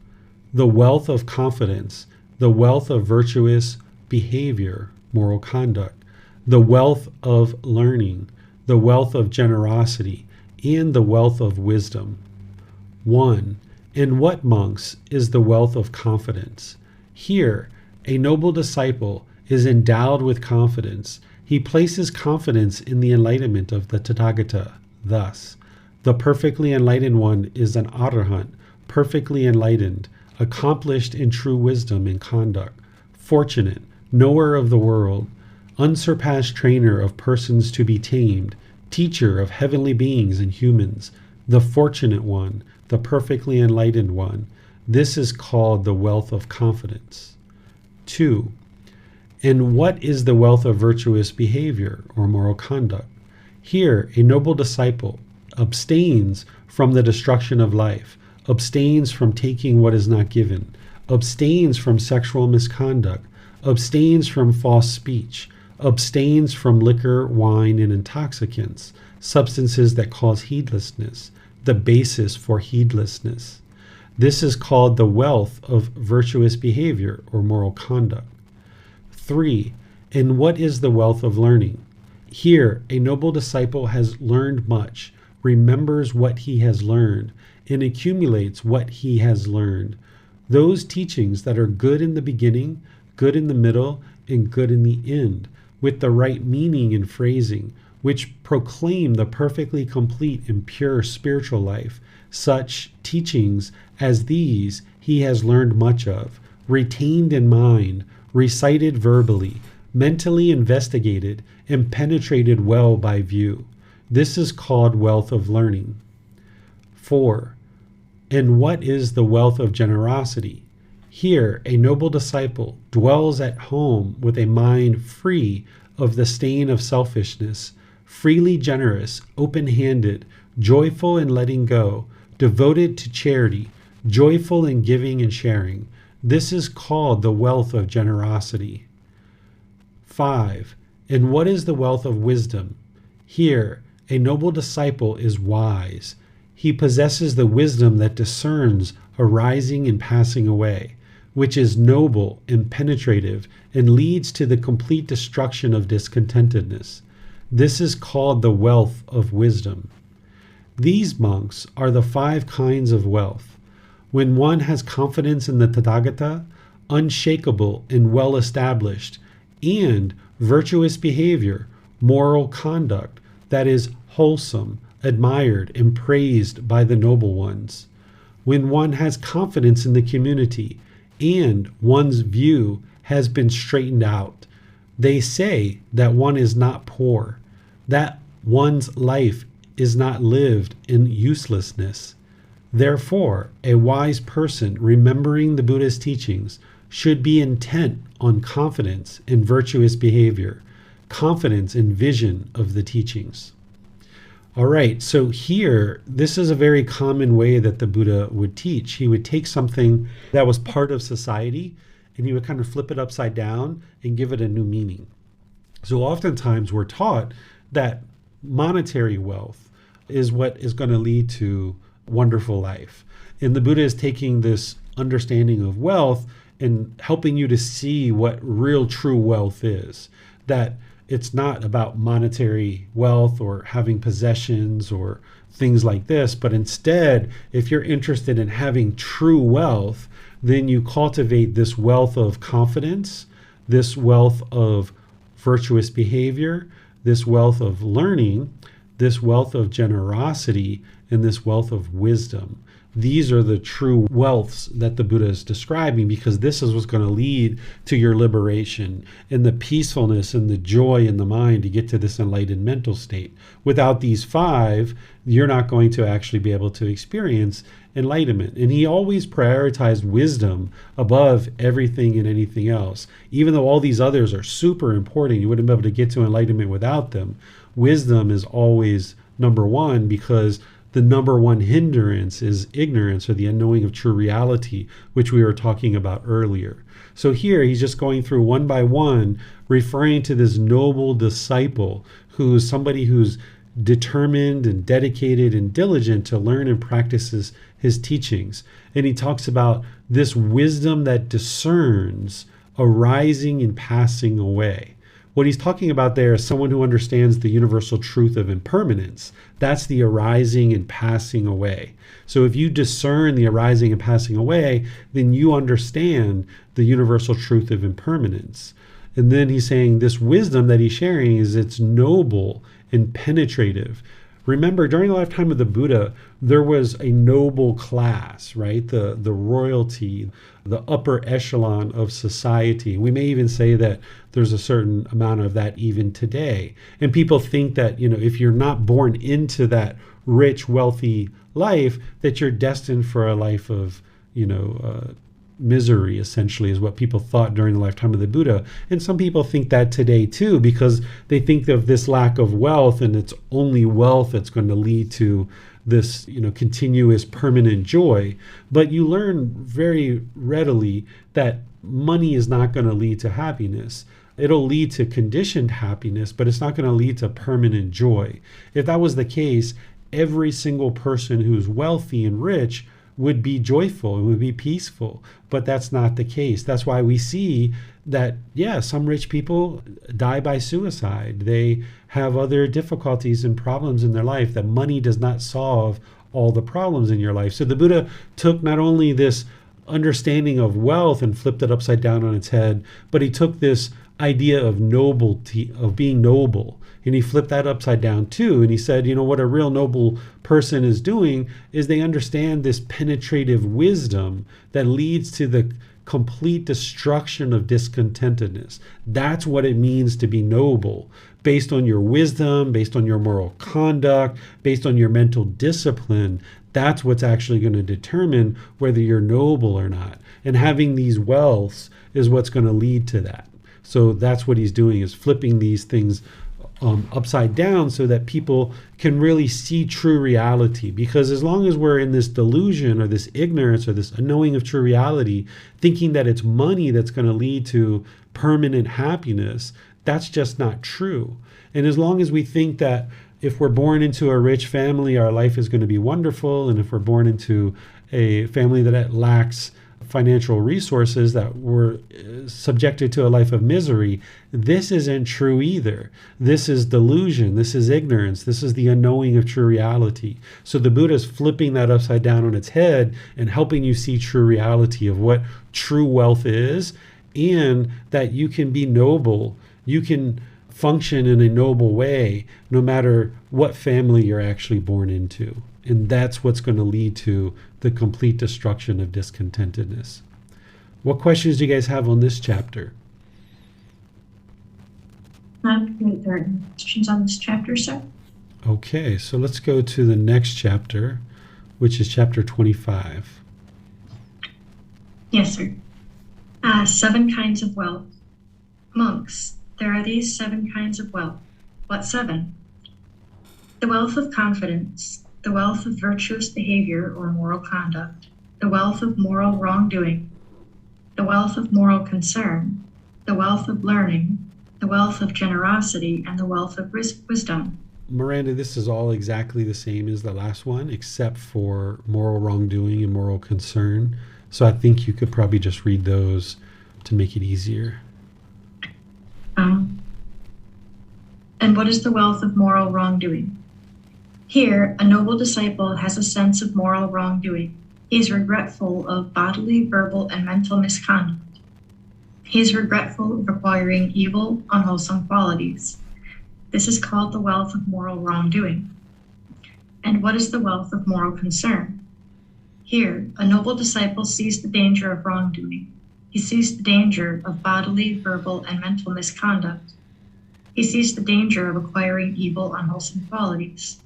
The wealth of confidence, the wealth of virtuous behavior, moral conduct, the wealth of learning, the wealth of generosity, and the wealth of wisdom. 1. In what, monks, is the wealth of confidence? Here, a noble disciple is endowed with confidence. He places confidence in the enlightenment of the Tathagata. Thus, the perfectly enlightened one is an arahant, perfectly enlightened, accomplished in true wisdom and conduct, fortunate, knower of the world, unsurpassed trainer of persons to be tamed, teacher of heavenly beings and humans, the fortunate one, the perfectly enlightened one. This is called the wealth of confidence. 2. And what is the wealth of virtuous behavior or moral conduct? Here, a noble disciple abstains from the destruction of life, abstains from taking what is not given, abstains from sexual misconduct, abstains from false speech, abstains from liquor, wine, and intoxicants, substances that cause heedlessness, the basis for heedlessness. This is called the wealth of virtuous behavior or moral conduct. 3. And what is the wealth of learning? Here, a noble disciple has learned much, remembers what he has learned, and accumulates what he has learned. Those teachings that are good in the beginning, good in the middle, and good in the end, with the right meaning and phrasing, which proclaim the perfectly complete and pure spiritual life. Such teachings as these he has learned much of, retained in mind, recited verbally, mentally investigated, and penetrated well by view. This is called wealth of learning. 4. And what is the wealth of generosity? Here, a noble disciple dwells at home with a mind free of the stain of selfishness, freely generous, open-handed, joyful in letting go, devoted to charity, joyful in giving and sharing. This is called the wealth of generosity. 5. And what is the wealth of wisdom? Here, a noble disciple is wise. He possesses the wisdom that discerns arising and passing away, which is noble and penetrative and leads to the complete destruction of discontentedness. This is called the wealth of wisdom. These monks are the 5 kinds of wealth. When one has confidence in the Tathagata, unshakable and well established, and virtuous behavior, moral conduct that is wholesome, admired, and praised by the noble ones. When one has confidence in the community, and one's view has been straightened out, they say that one is not poor, that one's life is not lived in uselessness. Therefore, a wise person remembering the Buddha's teachings should be intent on confidence in virtuous behavior, confidence in vision of the teachings. All right, so here, this is a very common way that the Buddha would teach. He would take something that was part of society and he would kind of flip it upside down and give it a new meaning. So oftentimes we're taught that monetary wealth is what is going to lead to wonderful life. And the Buddha is taking this understanding of wealth and helping you to see what real true wealth is. That it's not about monetary wealth or having possessions or things like this, but instead, if you're interested in having true wealth, then you cultivate this wealth of confidence, this wealth of virtuous behavior, this wealth of learning, this wealth of generosity, and this wealth of wisdom. These are the true wealths that the Buddha is describing, because this is what's going to lead to your liberation and the peacefulness and the joy in the mind to get to this enlightened mental state. Without these 5, you're not going to actually be able to experience enlightenment. And he always prioritized wisdom above everything and anything else. Even though all these others are super important, you wouldn't be able to get to enlightenment without them. Wisdom is always number 1, because the number 1 hindrance is ignorance, or the unknowing of true reality, which we were talking about earlier. So here he's just going through one by one, referring to this noble disciple who's somebody who's determined and dedicated and diligent to learn and practice his teachings. And he talks about this wisdom that discerns arising and passing away. What he's talking about there is someone who understands the universal truth of impermanence. That's the arising and passing away. So if you discern the arising and passing away, then you understand the universal truth of impermanence. And then he's saying this wisdom that he's sharing is it's noble and penetrative. Remember, during the lifetime of the Buddha, there was a noble class, right? The royalty, the upper echelon of society. We may even say that there's a certain amount of that even today. And people think that, if you're not born into that rich, wealthy life, that you're destined for a life of, misery, essentially, is what people thought during the lifetime of the Buddha. And some people think that today too, because they think of this lack of wealth, and it's only wealth that's going to lead to this, continuous permanent joy. But you learn very readily that money is not going to lead to happiness. It'll lead to conditioned happiness, but it's not going to lead to permanent joy. If that was the case, every single person who's wealthy and rich would be joyful and would be peaceful. But that's not the case. That's why we see that, some rich people die by suicide. They have other difficulties and problems in their life, that money does not solve all the problems in your life. So the Buddha took not only this understanding of wealth and flipped it upside down on its head, but he took this idea of nobility, of being noble, and he flipped that upside down too. And he said, what a real noble person is doing is they understand this penetrative wisdom that leads to the complete destruction of discontentedness. That's what it means to be noble, based on your wisdom, based on your moral conduct, based on your mental discipline. That's what's actually going to determine whether you're noble or not. And having these wealths is what's going to lead to that. So that's what he's doing, is flipping these things upside down so that people can really see true reality. Because as long as we're in this delusion or this ignorance or this unknowing of true reality, thinking that it's money that's going to lead to permanent happiness, that's just not true. And as long as we think that if we're born into a rich family, our life is going to be wonderful, and if we're born into a family that lacks financial resources, that we're subjected to a life of misery. This isn't true either. This is delusion. This is ignorance. This is the unknowing of true reality. So the Buddha is flipping that upside down on its head and helping you see true reality of what true wealth is, and that you can be noble. You can function in a noble way no matter what family you're actually born into. And that's what's going to lead to the complete destruction of discontentedness. What questions do you guys have on this chapter? There are any questions on this chapter, sir? Okay, so let's go to the next chapter, which is chapter 25. Yes, sir. 7 kinds of wealth. Monks, there are these 7 kinds of wealth. What 7? The wealth of confidence, the wealth of virtuous behavior or moral conduct, the wealth of moral wrongdoing, the wealth of moral concern, the wealth of learning, the wealth of generosity, and the wealth of wisdom. Miranda, this is all exactly the same as the last one, except for moral wrongdoing and moral concern. So I think you could probably just read those to make it easier. And what is the wealth of moral wrongdoing? Here, a noble disciple has a sense of moral wrongdoing. He is regretful of bodily, verbal, and mental misconduct. He is regretful of acquiring evil, unwholesome qualities. This is called the wealth of moral wrongdoing. And what is the wealth of moral concern? Here, a noble disciple sees the danger of wrongdoing. He sees the danger of bodily, verbal, and mental misconduct. He sees the danger of acquiring evil, unwholesome qualities.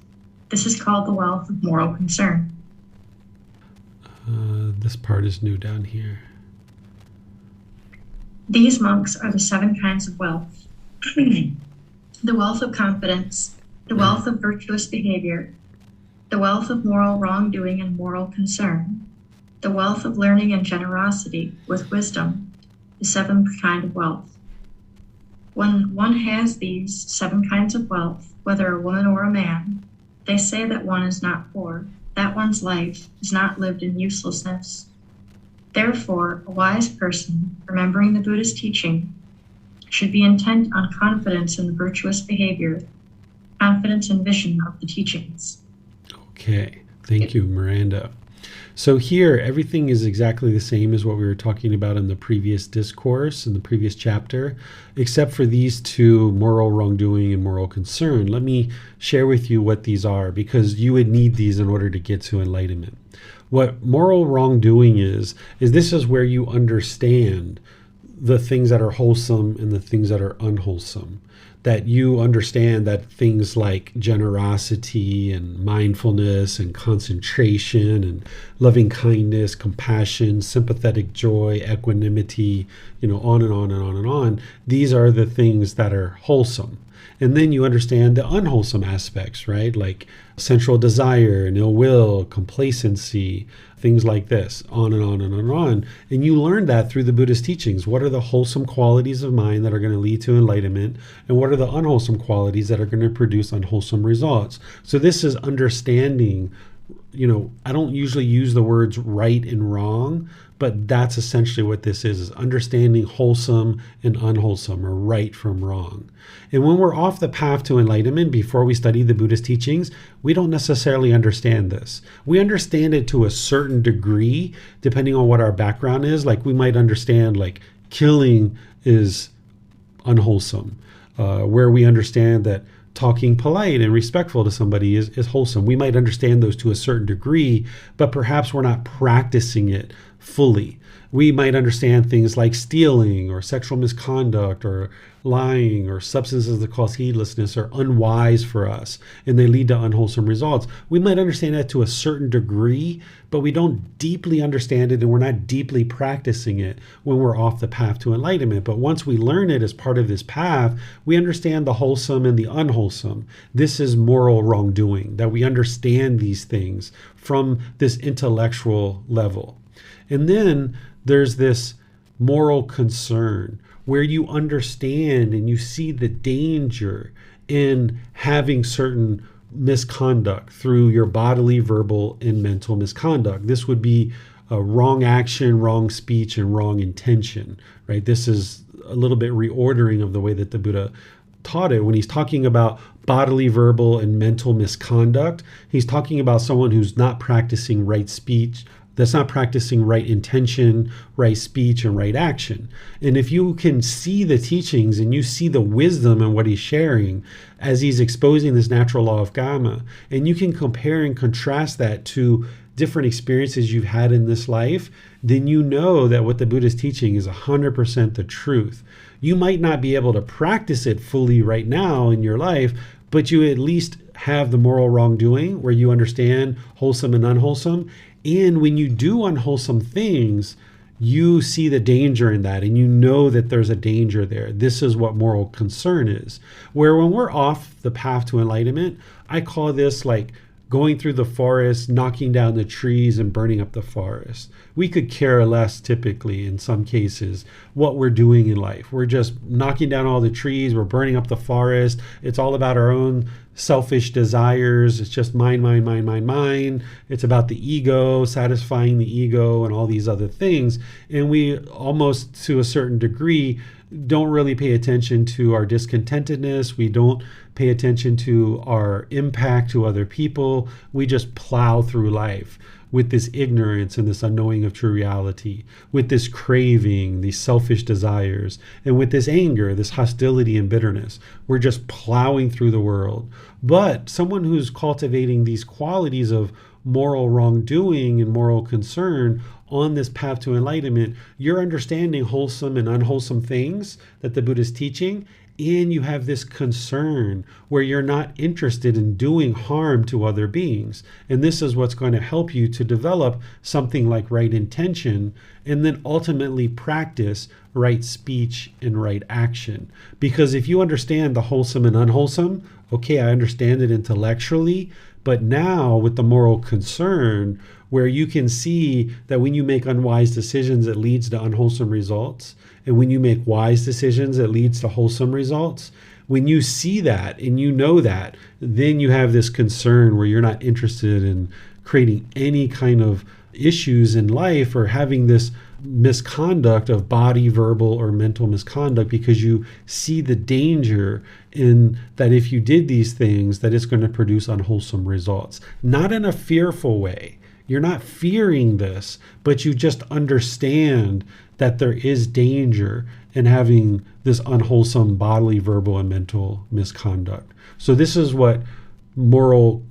This is called the wealth of moral concern. This part is new down here. These monks are the 7 kinds of wealth. The wealth of confidence, the wealth of virtuous behavior, the wealth of moral wrongdoing and moral concern, the wealth of learning and generosity with wisdom, the 7th kind of wealth. When one has these 7 kinds of wealth, whether a woman or a man, they say that one is not poor, that one's life is not lived in uselessness. Therefore, a wise person, remembering the Buddha's teaching, should be intent on confidence in the virtuous behavior, confidence and vision of the teachings. Okay, thank you, Miranda. So here, everything is exactly the same as what we were talking about in the previous discourse, in the previous chapter, except for these 2, moral wrongdoing and moral concern. Let me share with you what these are, because you would need these in order to get to enlightenment. What moral wrongdoing is this is where you understand the things that are wholesome and the things that are unwholesome. That you understand that things like generosity and mindfulness and concentration and loving kindness, compassion, sympathetic joy, equanimity, on and on and on and on. These are the things that are wholesome. And then you understand the unwholesome aspects, right? Like sensual desire and ill will, complacency, things like this, on and on and on and on. And you learn that through the Buddha's teachings. What are the wholesome qualities of mind that are going to lead to enlightenment? And what are the unwholesome qualities that are going to produce unwholesome results? So this is understanding, I don't usually use the words right and wrong, but that's essentially what this is understanding wholesome and unwholesome, or right from wrong. And when we're off the path to enlightenment, before we study the Buddhist teachings, we don't necessarily understand this. We understand it to a certain degree, depending on what our background is. Like we might understand like killing is unwholesome, where we understand that talking polite and respectful to somebody is wholesome. We might understand those to a certain degree, but perhaps we're not practicing it fully. We might understand things like stealing or sexual misconduct or lying or substances that cause heedlessness are unwise for us and they lead to unwholesome results. We might understand that to a certain degree, but we don't deeply understand it and we're not deeply practicing it when we're off the path to enlightenment. But once we learn it as part of this path, we understand the wholesome and the unwholesome. This is moral wrongdoing, that we understand these things from this intellectual level. And then there's this moral concern where you understand and you see the danger in having certain misconduct through your bodily, verbal, and mental misconduct. This would be wrong action, wrong speech, and wrong intention, right? This is a little bit reordering of the way that the Buddha taught it. When he's talking about bodily, verbal, and mental misconduct, he's talking about someone who's not practicing right speech, that's not practicing right intention, right speech, and right action. And if you can see the teachings and you see the wisdom in what he's sharing as he's exposing this natural law of karma, and you can compare and contrast that to different experiences you've had in this life, then you know that what the Buddha is teaching is 100% the truth. You might not be able to practice it fully right now in your life, but you at least have the moral wrongdoing where you understand wholesome and unwholesome. And when you do unwholesome things, you see the danger in that and you know that there's a danger there. This is what moral concern is. Where when we're off the path to enlightenment, I call this like going through the forest, knocking down the trees and burning up the forest. We could care less typically in some cases what we're doing in life. We're just knocking down all the trees, we're burning up the forest. It's all about our own selfish desires. It's just mine, mine, mine, mine, mine. It's about the ego, satisfying the ego and all these other things. And we almost to a certain degree don't really pay attention to our discontentedness. We don't pay attention to our impact to other people. We just plow through life with this ignorance and this unknowing of true reality, with this craving, these selfish desires, and with this anger, this hostility and bitterness. We're just plowing through the world. But someone who's cultivating these qualities of moral wrongdoing and moral concern on this path to enlightenment, you're understanding wholesome and unwholesome things that the Buddha is teaching, and you have this concern where you're not interested in doing harm to other beings. And this is what's going to help you to develop something like right intention and then ultimately practice right speech and right action. Because if you understand the wholesome and unwholesome, okay, I understand it intellectually, but now with the moral concern, where you can see that when you make unwise decisions, it leads to unwholesome results. And when you make wise decisions, it leads to wholesome results. When you see that and you know that, then you have this concern where you're not interested in creating any kind of issues in life or having this misconduct of body, verbal, or mental misconduct, because you see the danger in that if you did these things, that it's going to produce unwholesome results. Not in a fearful way. You're not fearing this, but you just understand that there is danger in having this unwholesome bodily, verbal, and mental misconduct. So this is what moral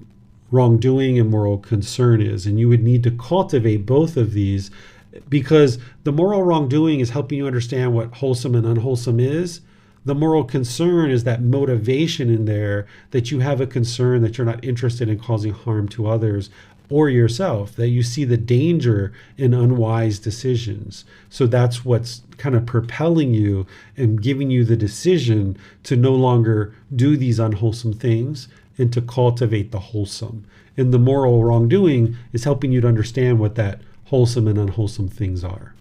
wrongdoing and moral concern is. And you would need to cultivate both of these, because the moral wrongdoing is helping you understand what wholesome and unwholesome is. The moral concern is that motivation in there, that you have a concern that you're not interested in causing harm to others or yourself, that you see the danger in unwise decisions. So that's what's kind of propelling you and giving you the decision to no longer do these unwholesome things and to cultivate the wholesome. And the moral wrongdoing is helping you to understand what that wholesome and unwholesome things are.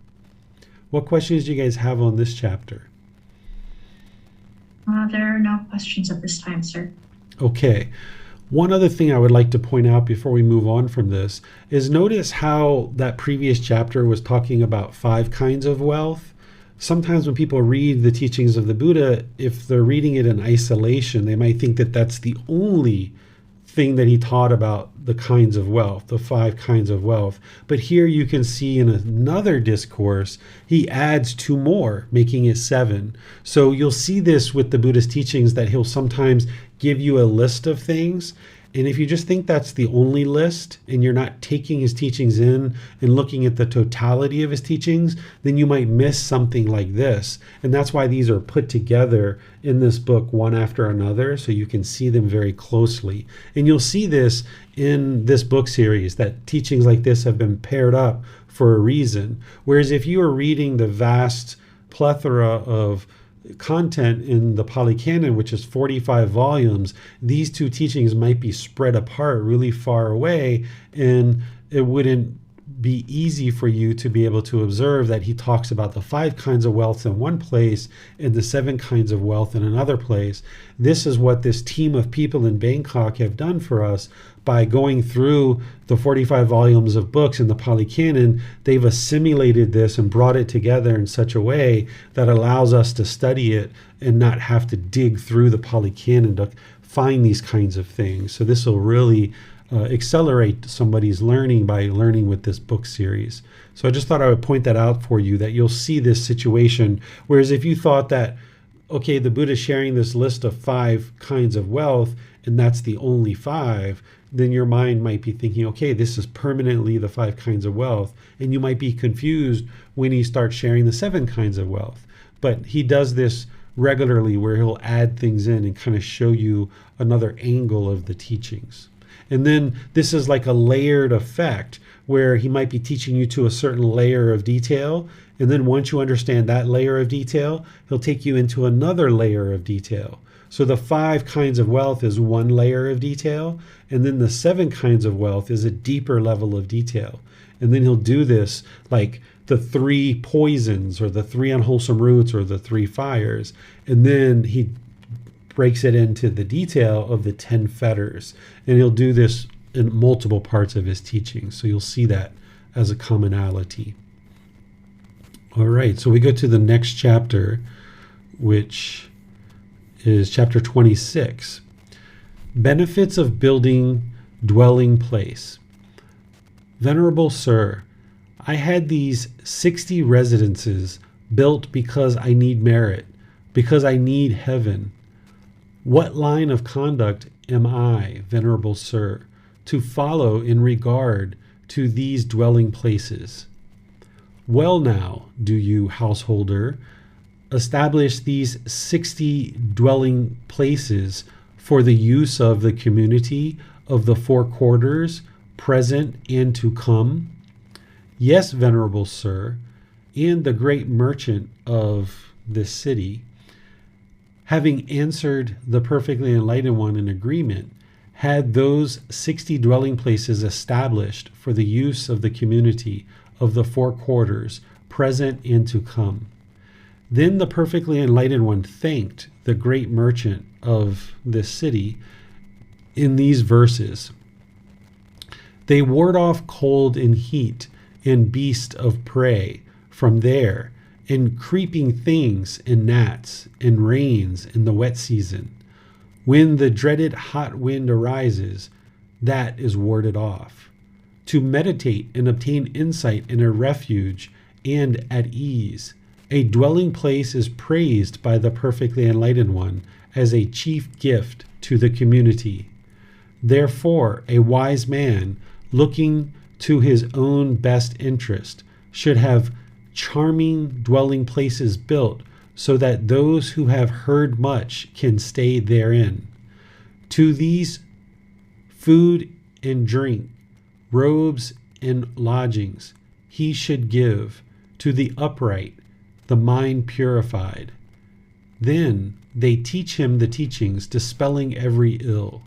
What questions do you guys have on this chapter? There are no questions at this time, sir. Okay. One other thing I would like to point out before we move on from this is notice how that previous chapter was talking about 5 kinds of wealth. Sometimes when people read the teachings of the Buddha, if they're reading it in isolation, they might think that that's the only thing that he taught about the kinds of wealth, the 5 kinds of wealth. But here you can see in another discourse, he adds 2 more, making it 7. So you'll see this with the Buddha's teachings, that he'll sometimes give you a list of things. And if you just think that's the only list and you're not taking his teachings in and looking at the totality of his teachings, then you might miss something like this. And that's why these are put together in this book one after another, so you can see them very closely. And you'll see this in this book series, that teachings like this have been paired up for a reason. Whereas if you are reading the vast plethora of content in the Pali Canon, which is 45 volumes, these 2 teachings might be spread apart really far away, and it wouldn't be easy for you to be able to observe that he talks about the 5 kinds of wealth in one place and the 7 kinds of wealth in another place. This is what this team of people in Bangkok have done for us by going through the 45 volumes of books in the Pali Canon, they've assimilated this and brought it together in such a way that allows us to study it and not have to dig through the Pali Canon to find these kinds of things. So this will really accelerate somebody's learning by learning with this book series. So I just thought I would point that out for you, that you'll see this situation. Whereas if you thought that, okay, the Buddha's sharing this list of 5 kinds of wealth, and that's the only 5, then your mind might be thinking, okay, this is permanently the 5 kinds of wealth. And you might be confused when he starts sharing the 7 kinds of wealth. But he does this regularly where he'll add things in and kind of show you another angle of the teachings. And then this is like a layered effect where he might be teaching you to a certain layer of detail. And then once you understand that layer of detail, he'll take you into another layer of detail. So the 5 kinds of wealth is one layer of detail. And then the 7 kinds of wealth is a deeper level of detail. And then he'll do this like the 3 poisons or the 3 unwholesome roots or the 3 fires. And then he breaks it into the detail of the 10 fetters. And he'll do this in multiple parts of his teaching. So you'll see that as a commonality. All right, so we go to the next chapter, which is chapter 26. Benefits of building dwelling place. Venerable Sir, I had these 60 residences built because I need merit, because I need heaven. What line of conduct am I, Venerable Sir, to follow in regard to these dwelling places? Well now, do you, householder, establish these 60 dwelling places for the use of the community of the 4 quarters, present and to come? Yes, Venerable Sir, and the great merchant of this city, having answered the perfectly enlightened one in agreement, had those 60 dwelling places established for the use of the community of the 4 quarters, present and to come. Then the perfectly enlightened one thanked the great merchant of this city in these verses. They ward off cold and heat and beast of prey from there, and creeping things and gnats and rains in the wet season. When the dreaded hot wind arises, that is warded off. To meditate and obtain insight in a refuge and at ease, a dwelling place is praised by the perfectly enlightened one as a chief gift to the community. Therefore, a wise man, looking to his own best interest, should have charming dwelling places built so that those who have heard much can stay therein. To these food and drink, robes and lodgings he should give to the upright, the mind purified. Then they teach him the teachings, dispelling every ill.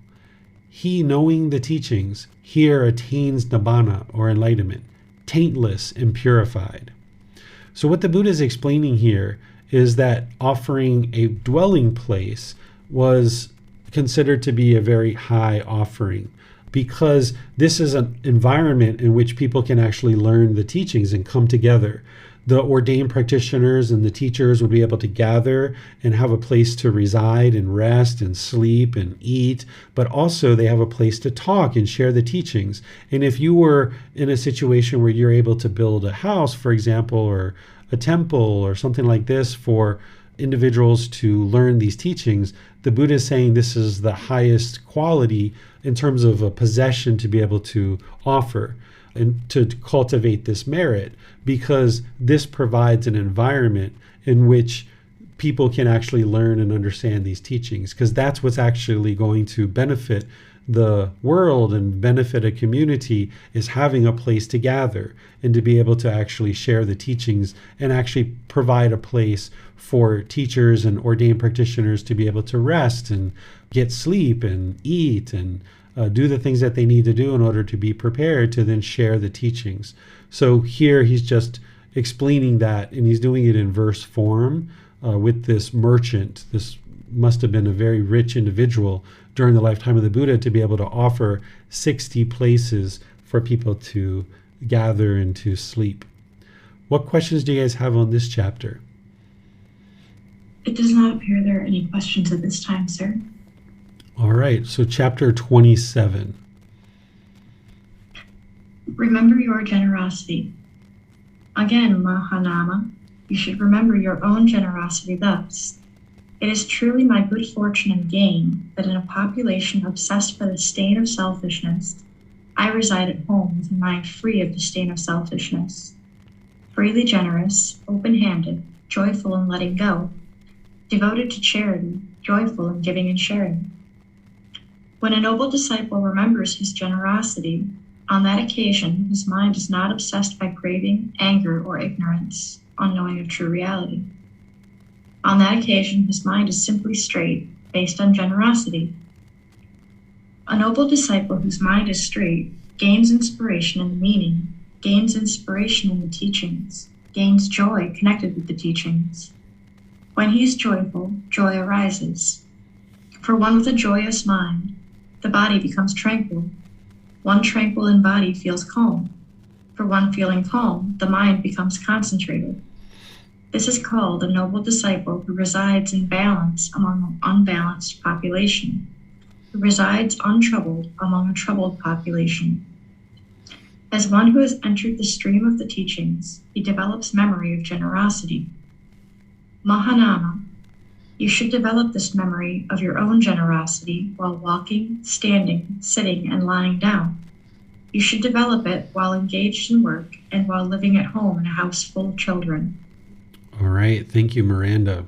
He, knowing the teachings, here attains nibbana, or enlightenment, taintless and purified. So what the Buddha is explaining here is that offering a dwelling place was considered to be a very high offering, because this is an environment in which people can actually learn the teachings and come together. The ordained practitioners and the teachers would be able to gather and have a place to reside and rest and sleep and eat, but also they have a place to talk and share the teachings. And if you were in a situation where you're able to build a house, for example, or a temple or something like this for individuals to learn these teachings, the Buddha is saying this is the highest quality in terms of a possession to be able to offer and to cultivate this merit, because this provides an environment in which people can actually learn and understand these teachings, because that's what's actually going to benefit the world and benefit a community, is having a place to gather and to be able to actually share the teachings and actually provide a place for teachers and ordained practitioners to be able to rest and get sleep and eat and do the things that they need to do in order to be prepared to then share the teachings. So here he's just explaining that, and he's doing it in verse form with this merchant, this must have been a very rich individual during the lifetime of the Buddha to be able to offer 60 places for people to gather and to sleep. What questions do you guys have on this chapter? It does not appear there are any questions at this time, sir. All right, so chapter 27. Remember your generosity. Again, Mahanama, you should remember your own generosity thus. It is truly my good fortune and gain that in a population obsessed by the stain of selfishness, I reside at home with a mind free of the stain of selfishness, freely generous, open-handed, joyful in letting go, devoted to charity, joyful in giving and sharing. When a noble disciple remembers his generosity, on that occasion his mind is not obsessed by craving, anger, or ignorance, unknowing of true reality. On that occasion his mind is simply straight, based on generosity. A noble disciple whose mind is straight gains inspiration in the meaning, gains inspiration in the teachings, gains joy connected with the teachings. When he is joyful, joy arises. For one with a joyous mind, the body becomes tranquil. One tranquil in body feels calm. For one feeling calm, the mind becomes concentrated. This is called a noble disciple who resides in balance among an unbalanced population, who resides untroubled among a troubled population. As one who has entered the stream of the teachings, he develops memory of generosity. Mahanama, you should develop this memory of your own generosity while walking, standing, sitting, and lying down. You should develop it while engaged in work and while living at home in a house full of children. All right. Thank you, Miranda.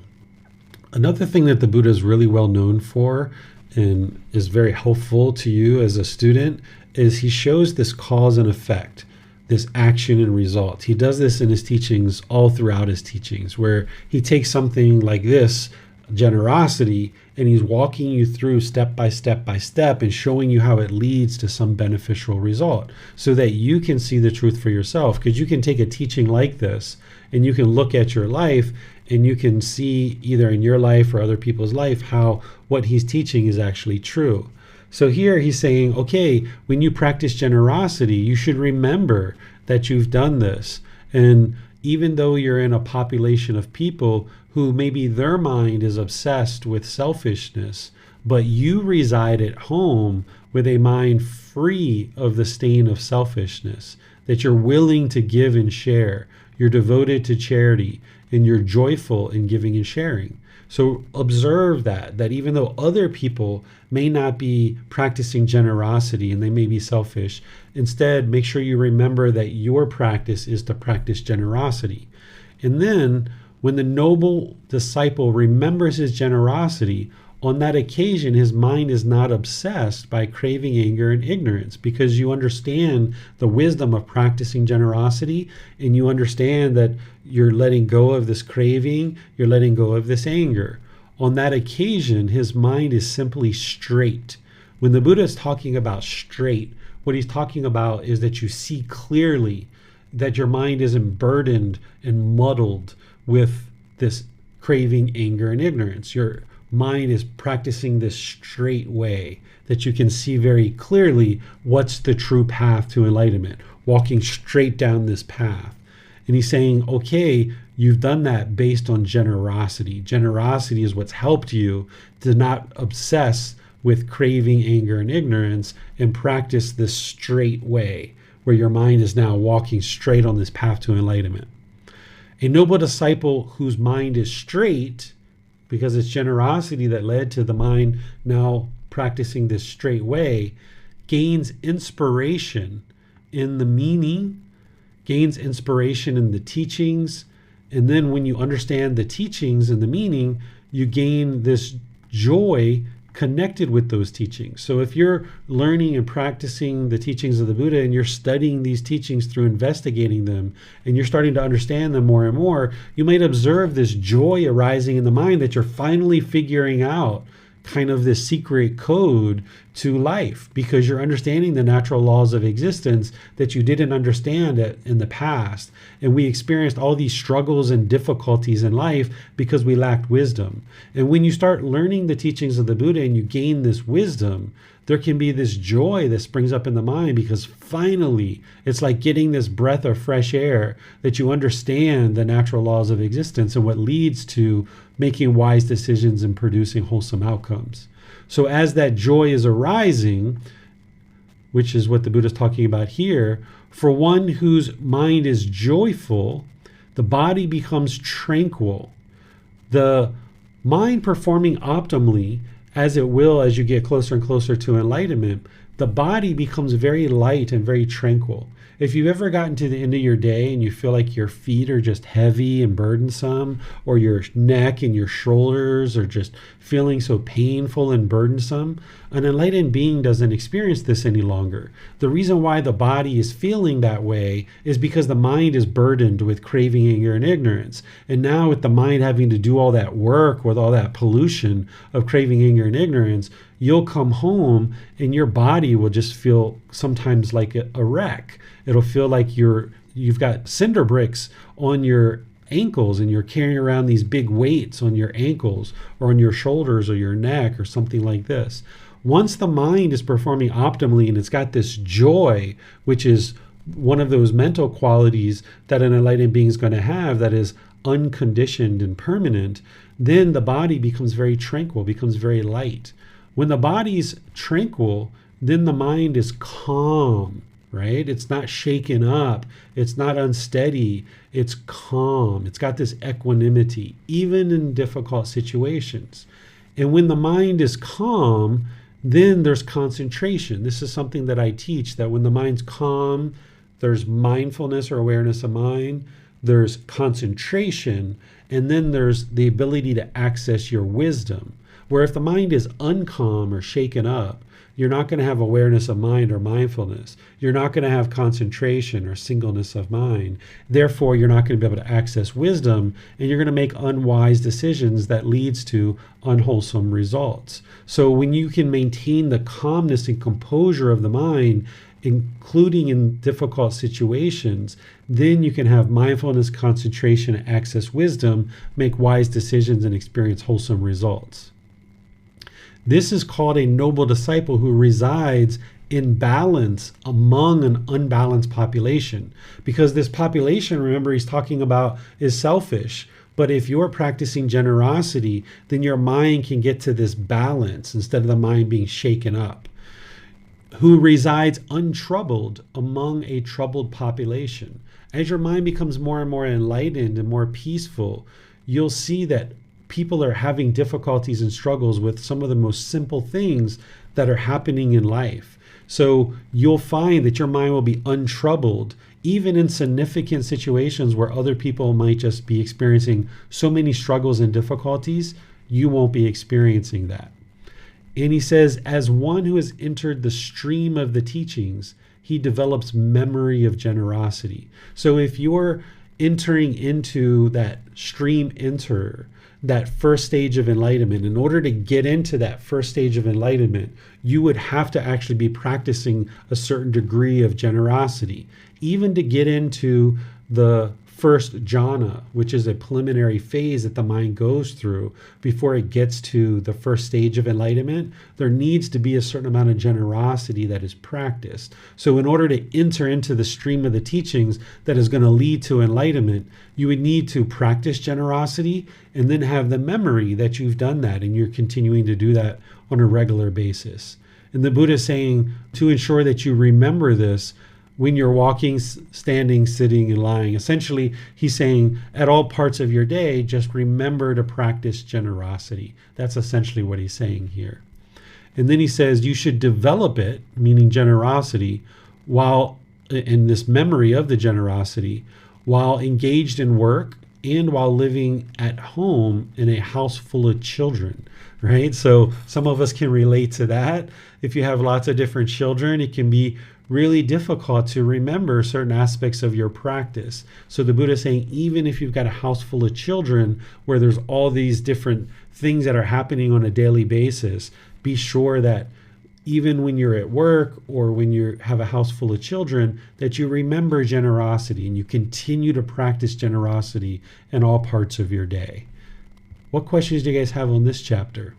Another thing that the Buddha is really well known for and is very helpful to you as a student is he shows this cause and effect, this action and result. He does this in his teachings all throughout his teachings, where he takes something like this, generosity, and he's walking you through step by step by step and showing you how it leads to some beneficial result so that you can see the truth for yourself. Because you can take a teaching like this and you can look at your life and you can see either in your life or other people's life how what he's teaching is actually true. So here he's saying, okay, when you practice generosity, you should remember that you've done this. And even though you're in a population of people who maybe their mind is obsessed with selfishness, but you reside at home with a mind free of the stain of selfishness, that you're willing to give and share, you're devoted to charity, and you're joyful in giving and sharing. So observe that even though other people may not be practicing generosity and they may be selfish, instead make sure you remember that your practice is to practice generosity. And then when the noble disciple remembers his generosity, on that occasion his mind is not obsessed by craving, anger, and ignorance, because you understand the wisdom of practicing generosity and you understand that you're letting go of this craving, you're letting go of this anger. On that occasion his mind is simply straight. When the Buddha is talking about straight, what he's talking about is that you see clearly, that your mind isn't burdened and muddled with this craving, anger, and ignorance. Your mind is practicing this straight way, that you can see very clearly what's the true path to enlightenment, walking straight down this path. And he's saying, okay, you've done that based on generosity. Generosity is what's helped you to not obsess with craving, anger, and ignorance and practice this straight way, where your mind is now walking straight on this path to enlightenment. A noble disciple whose mind is straight, because it's generosity that led to the mind now practicing this straight way, gains inspiration in the meaning, gains inspiration in the teachings, and then when you understand the teachings and the meaning, you gain this joy connected with those teachings. So if you're learning and practicing the teachings of the Buddha and you're studying these teachings through investigating them and you're starting to understand them more and more, you might observe this joy arising in the mind that you're finally figuring out kind of this secret code to life, because you're understanding the natural laws of existence that you didn't understand in the past. And we experienced all these struggles and difficulties in life because we lacked wisdom. And when you start learning the teachings of the Buddha and you gain this wisdom, there can be this joy that springs up in the mind, because finally it's like getting this breath of fresh air that you understand the natural laws of existence and what leads to making wise decisions and producing wholesome outcomes. So as that joy is arising, which is what the Buddha is talking about here, for one whose mind is joyful, the body becomes tranquil. The mind performing optimally, as it will as you get closer and closer to enlightenment, the body becomes very light and very tranquil. If you've ever gotten to the end of your day and you feel like your feet are just heavy and burdensome, or your neck and your shoulders are just feeling so painful and burdensome, an enlightened being doesn't experience this any longer. The reason why the body is feeling that way is because the mind is burdened with craving, anger, and ignorance. And now with the mind having to do all that work with all that pollution of craving, anger, and ignorance, you'll come home and your body will just feel sometimes like a wreck. It'll feel like you've got cinder bricks on your ankles and you're carrying around these big weights on your ankles or on your shoulders or your neck or something like this. Once the mind is performing optimally and it's got this joy, which is one of those mental qualities that an enlightened being is going to have that is unconditioned and permanent, then the body becomes very tranquil, becomes very light. When the body's tranquil, then the mind is calm, right? It's not shaken up. It's not unsteady. It's calm. It's got this equanimity, even in difficult situations. And when the mind is calm, then there's concentration. This is something that I teach, that when the mind's calm, there's mindfulness or awareness of mind, there's concentration, and then there's the ability to access your wisdom. Where if the mind is uncalm or shaken up, you're not going to have awareness of mind or mindfulness. You're not going to have concentration or singleness of mind. Therefore, you're not going to be able to access wisdom, and you're going to make unwise decisions that leads to unwholesome results. So when you can maintain the calmness and composure of the mind, including in difficult situations, then you can have mindfulness, concentration, access wisdom, make wise decisions, and experience wholesome results. This is called a noble disciple who resides in balance among an unbalanced population. Because this population, remember, he's talking about, is selfish. But if you're practicing generosity, then your mind can get to this balance instead of the mind being shaken up. Who resides untroubled among a troubled population. As your mind becomes more and more enlightened and more peaceful, you'll see that people are having difficulties and struggles with some of the most simple things that are happening in life. So you'll find that your mind will be untroubled, even in significant situations where other people might just be experiencing so many struggles and difficulties, you won't be experiencing that. And he says, as one who has entered the stream of the teachings, he develops memory of generosity. So if you're entering into that stream that first stage of enlightenment, in order to get into that first stage of enlightenment, you would have to actually be practicing a certain degree of generosity, even to get into the first jhana, which is a preliminary phase that the mind goes through before it gets to the first stage of enlightenment. There needs to be a certain amount of generosity that is practiced. So in order to enter into the stream of the teachings that is going to lead to enlightenment, you would need to practice generosity and then have the memory that you've done that and you're continuing to do that on a regular basis. And the Buddha is saying to ensure that you remember this when you're walking, standing, sitting, and lying. Essentially, he's saying at all parts of your day, just remember to practice generosity. That's essentially what he's saying here. And then he says you should develop it, meaning generosity, while in this memory of the generosity, while engaged in work and while living at home in a house full of children, right? So some of us can relate to that. If you have lots of different children, it can be really difficult to remember certain aspects of your practice. So the Buddha is saying, even if you've got a house full of children where there's all these different things that are happening on a daily basis, be sure that even when you're at work or when you have a house full of children, that you remember generosity and you continue to practice generosity in all parts of your day. What questions do you guys have on this chapter?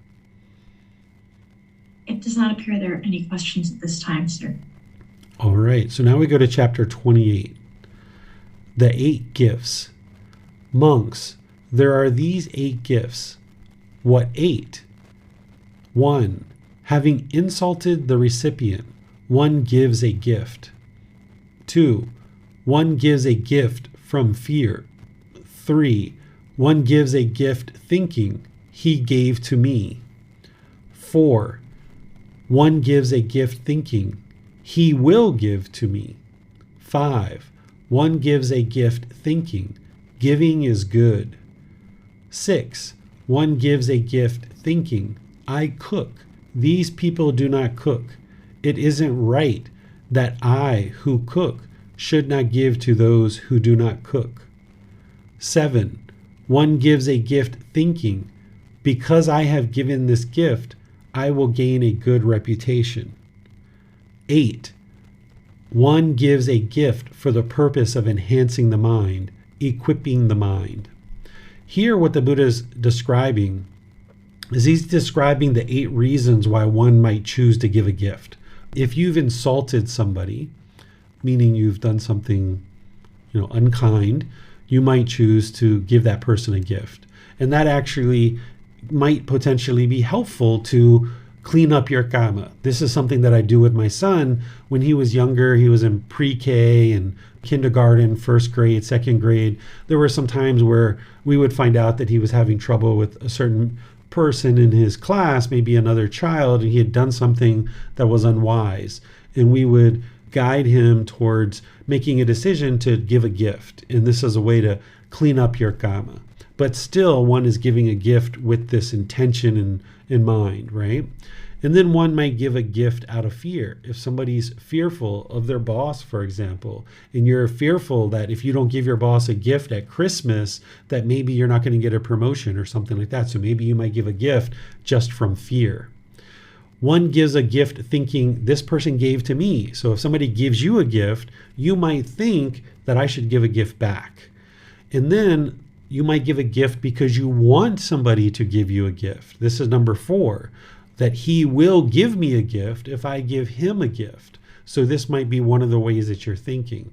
It does not appear there are any questions at this time, sir. All right, so now we go to chapter 28. The 8 gifts. Monks, there are these 8 gifts. What 8? 1. Having insulted the recipient, one gives a gift. 2. One gives a gift from fear. 3. One gives a gift thinking, he gave to me. 4. One gives a gift thinking, he will give to me. 5. One gives a gift thinking, giving is good. 6. One gives a gift thinking, I cook. These people do not cook. It isn't right that I, who cook, should not give to those who do not cook. 7. One gives a gift thinking, because I have given this gift, I will gain a good reputation. 8. One gives a gift for the purpose of enhancing the mind, equipping the mind. Here, what the Buddha is describing is he's describing the 8 reasons why one might choose to give a gift. If you've insulted somebody, meaning you've done something, unkind, you might choose to give that person a gift. And that actually might potentially be helpful to clean up your karma. This is something that I do with my son. When he was younger, he was in pre-K and kindergarten, first grade, second grade. There were some times where we would find out that he was having trouble with a certain person in his class, maybe another child, and he had done something that was unwise. And we would guide him towards making a decision to give a gift. And this is a way to clean up your karma. But still, one is giving a gift with this intention in mind, right? And then one might give a gift out of fear. If somebody's fearful of their boss, for example, and you're fearful that if you don't give your boss a gift at Christmas, that maybe you're not going to get a promotion or something like that. So maybe you might give a gift just from fear. One gives a gift thinking, this person gave to me. So if somebody gives you a gift, you might think that I should give a gift back. And then you might give a gift because you want somebody to give you a gift. This is number 4, that he will give me a gift if I give him a gift. So this might be one of the ways that you're thinking.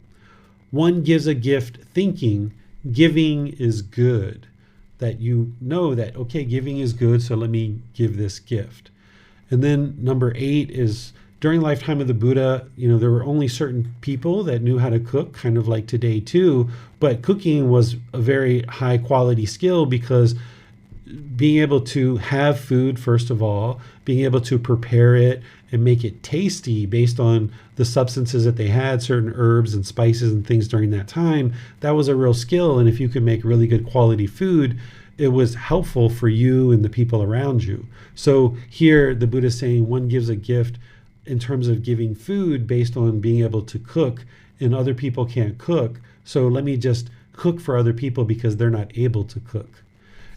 One gives a gift thinking, giving is good. That you know that, okay, giving is good, so let me give this gift. And then number 8 is during the lifetime of the Buddha, there were only certain people that knew how to cook, kind of like today too, but cooking was a very high quality skill because being able to have food, first of all, being able to prepare it and make it tasty based on the substances that they had, certain herbs and spices and things during that time, that was a real skill. And if you could make really good quality food, it was helpful for you and the people around you. So here the Buddha is saying one gives a gift in terms of giving food based on being able to cook, and other people can't cook. So let me just cook for other people because they're not able to cook.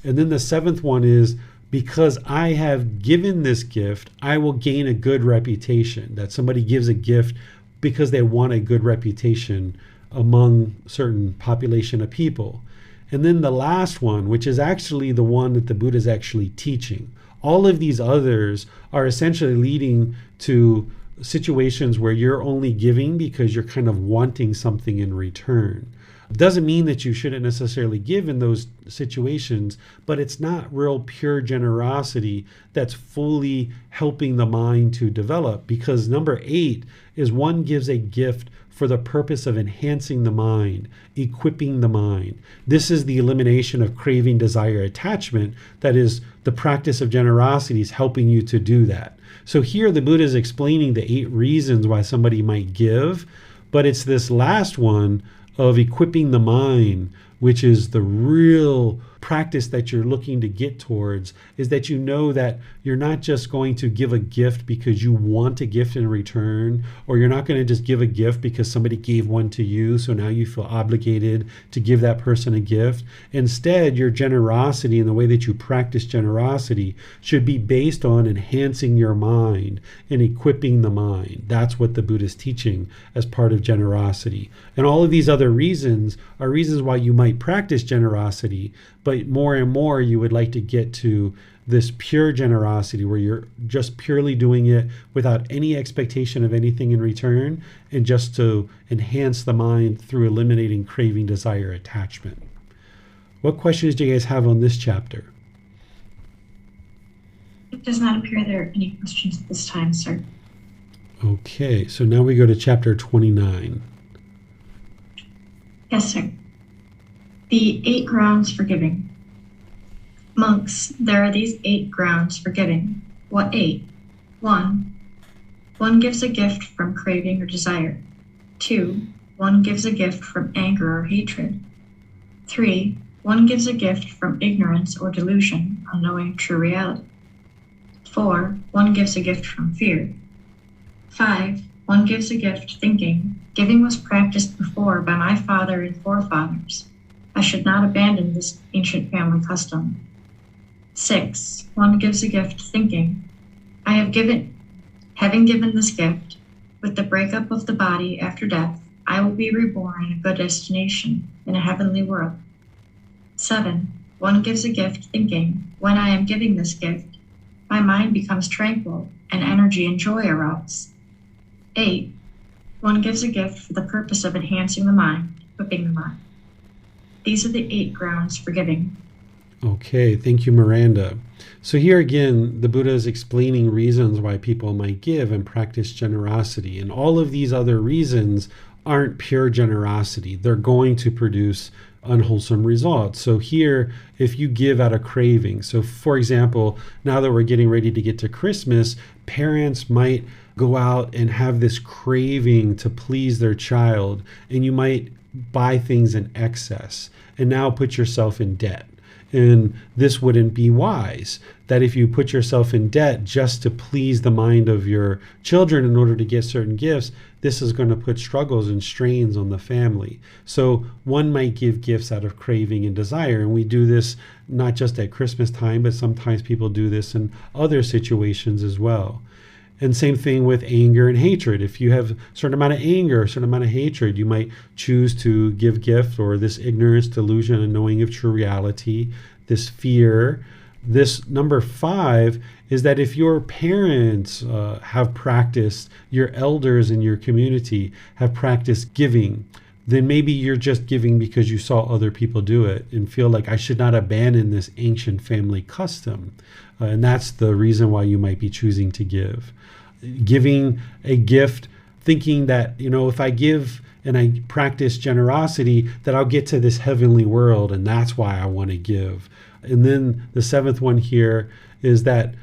And then the 7th one is, because I have given this gift, I will gain a good reputation. That somebody gives a gift because they want a good reputation among certain population of people. And then the last one, which is actually the one that the Buddha is actually teaching. All of these others are essentially leading to situations where you're only giving because you're kind of wanting something in return. It doesn't mean that you shouldn't necessarily give in those situations, but it's not real pure generosity that's fully helping the mind to develop, because number 8 is one gives a gift for the purpose of enhancing the mind, equipping the mind. This is the elimination of craving, desire, attachment. That is, the practice of generosity is helping you to do that. So here the Buddha is explaining the 8 reasons why somebody might give, but it's this last one of equipping the mind, which is the real practice that you're looking to get towards is that you know that you're not just going to give a gift because you want a gift in return, or you're not going to just give a gift because somebody gave one to you, so now you feel obligated to give that person a gift. Instead, your generosity and the way that you practice generosity should be based on enhancing your mind and equipping the mind. That's what the Buddha is teaching as part of generosity. And all of these other reasons are reasons why you might practice generosity, but more and more you would like to get to this pure generosity where you're just purely doing it without any expectation of anything in return, and just to enhance the mind through eliminating craving, desire, attachment. What questions do you guys have on this chapter? It does not appear there are any questions at this time, sir. Okay, so now we go to chapter 29. Yes, sir. The 8 grounds for giving. Monks, there are these 8 grounds for giving. What 8? 1. One gives a gift from craving or desire. 2. One gives a gift from anger or hatred. 3. One gives a gift from ignorance or delusion, unknowing true reality. 4. One gives a gift from fear. 5. One gives a gift thinking, giving was practiced before by my father and forefathers. I should not abandon this ancient family custom. 6. One gives a gift thinking, having given this gift, with the breakup of the body after death, I will be reborn in a good destination, in a heavenly world. 7. One gives a gift thinking, when I am giving this gift, my mind becomes tranquil and energy and joy arouse. 8. One gives a gift for the purpose of enhancing the mind, equipping the mind. These are the 8 grounds for giving. Okay, thank you, Miranda. So here again, the Buddha is explaining reasons why people might give and practice generosity. And all of these other reasons aren't pure generosity. They're going to produce unwholesome results. So here, if you give out of craving, so for example, now that we're getting ready to get to Christmas, parents might go out and have this craving to please their child, and you might buy things in excess and now put yourself in debt. And this wouldn't be wise, that if you put yourself in debt just to please the mind of your children in order to get certain gifts, this is going to put struggles and strains on the family. So one might give gifts out of craving and desire. And we do this not just at Christmas time, but sometimes people do this in other situations as well. And same thing with anger and hatred. If you have a certain amount of anger, a certain amount of hatred, you might choose to give gift, or this ignorance, delusion, and knowing of true reality, this fear. This number 5 is that if your parents have practiced, your elders in your community have practiced giving, then maybe you're just giving because you saw other people do it and feel like I should not abandon this ancient family custom. And that's the reason why you might be choosing to give. Giving a gift, thinking that, if I give and I practice generosity, that I'll get to this heavenly world, and that's why I want to give. And then the 7th one here is that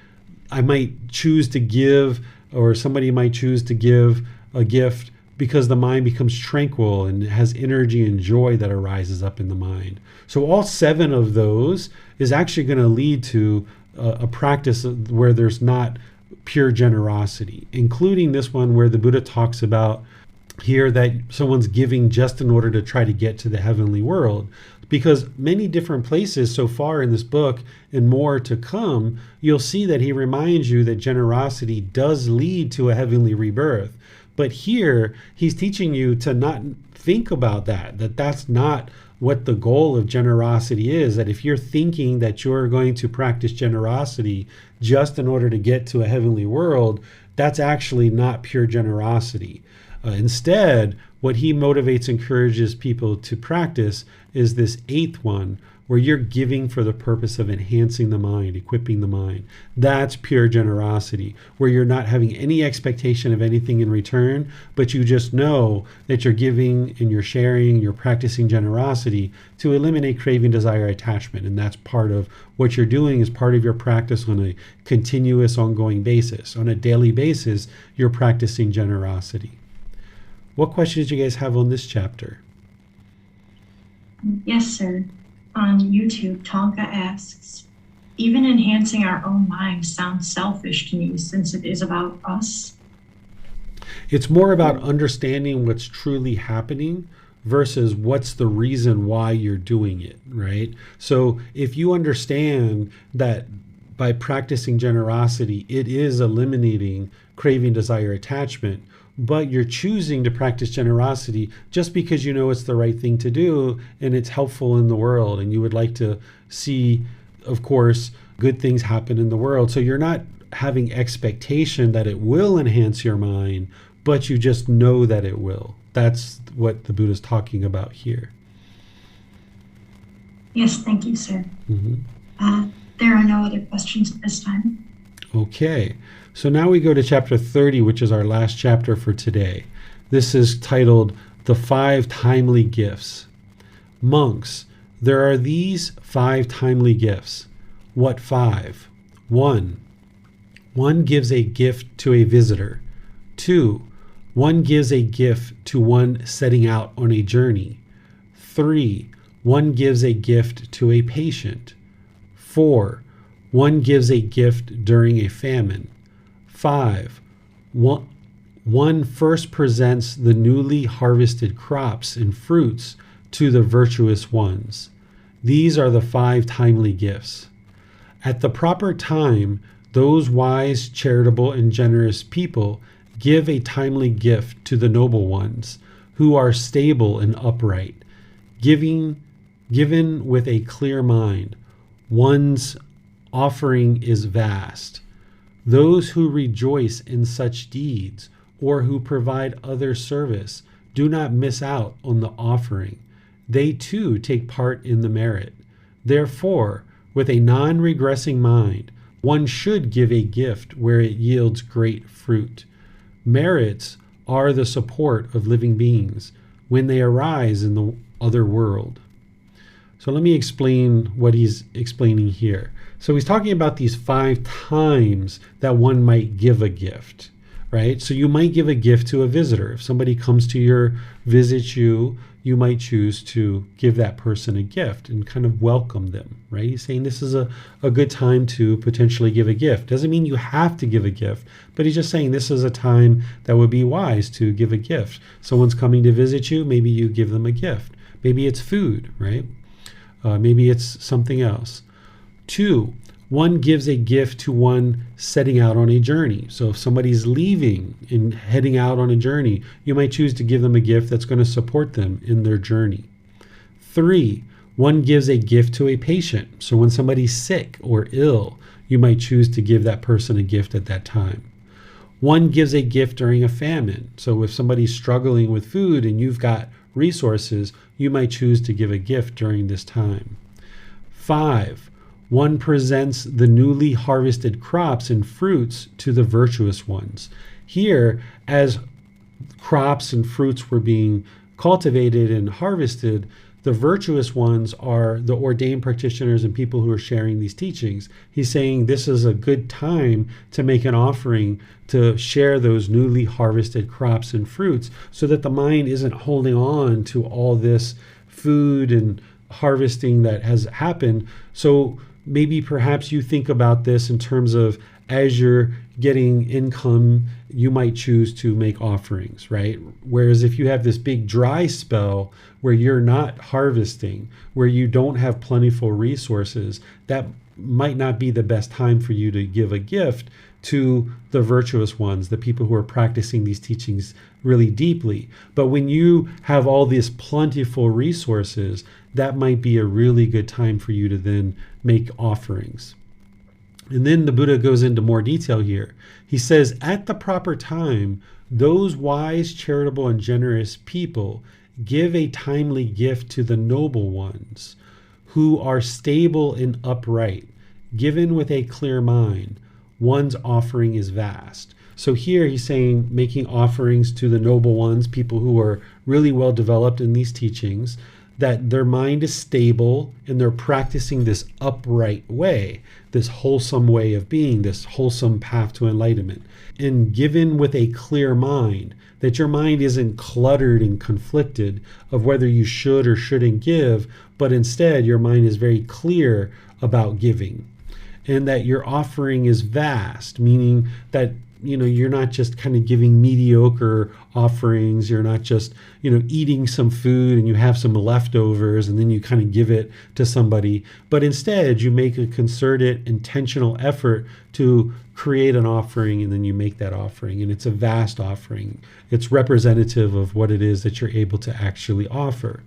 I might choose to give, or somebody might choose to give a gift because the mind becomes tranquil and has energy and joy that arises up in the mind. So all 7 of those is actually going to lead to a practice where there's not pure generosity, including this one where the Buddha talks about here that someone's giving just in order to try to get to the heavenly world. Because many different places so far in this book, and more to come, you'll see that he reminds you that generosity does lead to a heavenly rebirth. But here, he's teaching you to not think about that that's not what the goal of generosity is, that if you're thinking that you're going to practice generosity just in order to get to a heavenly world, that's actually not pure generosity. Instead, what he motivates, encourages people to practice is this 8th one, where you're giving for the purpose of enhancing the mind, equipping the mind. That's pure generosity, where you're not having any expectation of anything in return, but you just know that you're giving and you're sharing, you're practicing generosity to eliminate craving, desire, attachment. And that's part of what you're doing, is part of your practice on a continuous, ongoing basis. On a daily basis, you're practicing generosity. What questions do you guys have on this chapter? Yes, sir. On YouTube, Tonka asks, even enhancing our own minds sounds selfish to me since it is about us. It's more about understanding what's truly happening versus what's the reason why you're doing it, right? So if you understand that by practicing generosity, it is eliminating craving, desire, attachment, but you're choosing to practice generosity just because you know it's the right thing to do and it's helpful in the world and you would like to see, of course, good things happen in the world. So you're not having expectation that it will enhance your mind, but you just know that it will. That's what the Buddha is talking about here. Yes, thank you, sir. Mm-hmm. There are no other questions at this time. Okay, so now we go to chapter 30, which is our last chapter for today. This is titled The 5 Timely Gifts. Monks, there are these 5 timely gifts. What 5? 1. One gives a gift to a visitor. 2. One gives a gift to one setting out on a journey. 3. One gives a gift to a patient. 4. One gives a gift during a famine. 5. One first presents the newly harvested crops and fruits to the virtuous ones. These are the 5 timely gifts. At the proper time, those wise, charitable, and generous people give a timely gift to the noble ones, who are stable and upright, given with a clear mind. One's offering is vast. Those who rejoice in such deeds, or who provide other service, do not miss out on the offering. They too take part in the merit. Therefore, with a non-regressing mind, one should give a gift where it yields great fruit. Merits are the support of living beings when they arise in the other world. So let me explain what he's explaining here. So he's talking about these 5 times that one might give a gift, right? So you might give a gift to a visitor. If somebody comes to visit you, you might choose to give that person a gift and kind of welcome them, right? He's saying this is a good time to potentially give a gift. Doesn't mean you have to give a gift, but he's just saying this is a time that would be wise to give a gift. Someone's coming to visit you, maybe you give them a gift. Maybe it's food, right? Maybe it's something else. 2, one gives a gift to one setting out on a journey. So if somebody's leaving and heading out on a journey, you might choose to give them a gift that's going to support them in their journey. 3, one gives a gift to a patient. So when somebody's sick or ill, you might choose to give that person a gift at that time. 1 gives a gift during a famine. So if somebody's struggling with food and you've got resources, you might choose to give a gift during this time. 5, one presents the newly harvested crops and fruits to the virtuous ones. Here, as crops and fruits were being cultivated and harvested, the virtuous ones are the ordained practitioners and people who are sharing these teachings. He's saying this is a good time to make an offering to share those newly harvested crops and fruits so that the mind isn't holding on to all this food and harvesting that has happened. So maybe perhaps you think about this in terms of as you're getting income, you might choose to make offerings, right? Whereas if you have this big dry spell where you're not harvesting, where you don't have plentiful resources, that might not be the best time for you to give a gift to the virtuous ones, the people who are practicing these teachings really deeply. But when you have all these plentiful resources, that might be a really good time for you to then make offerings. And then the Buddha goes into more detail here. He says, at the proper time, those wise, charitable, and generous people give a timely gift to the noble ones who are stable and upright, given with a clear mind. One's offering is vast. So here he's saying making offerings to the noble ones, people who are really well developed in these teachings. that their mind is stable and they're practicing this upright way, this wholesome way of being, this wholesome path to enlightenment. And given with a clear mind, that your mind isn't cluttered and conflicted of whether you should or shouldn't give, but instead your mind is very clear about giving. And that your offering is vast, meaning that you're not just kind of giving mediocre offerings. You're not just, eating some food and you have some leftovers and then you kind of give it to somebody. But instead, you make a concerted, intentional effort to create an offering, and then you make that offering. And it's a vast offering. It's representative of what it is that you're able to actually offer.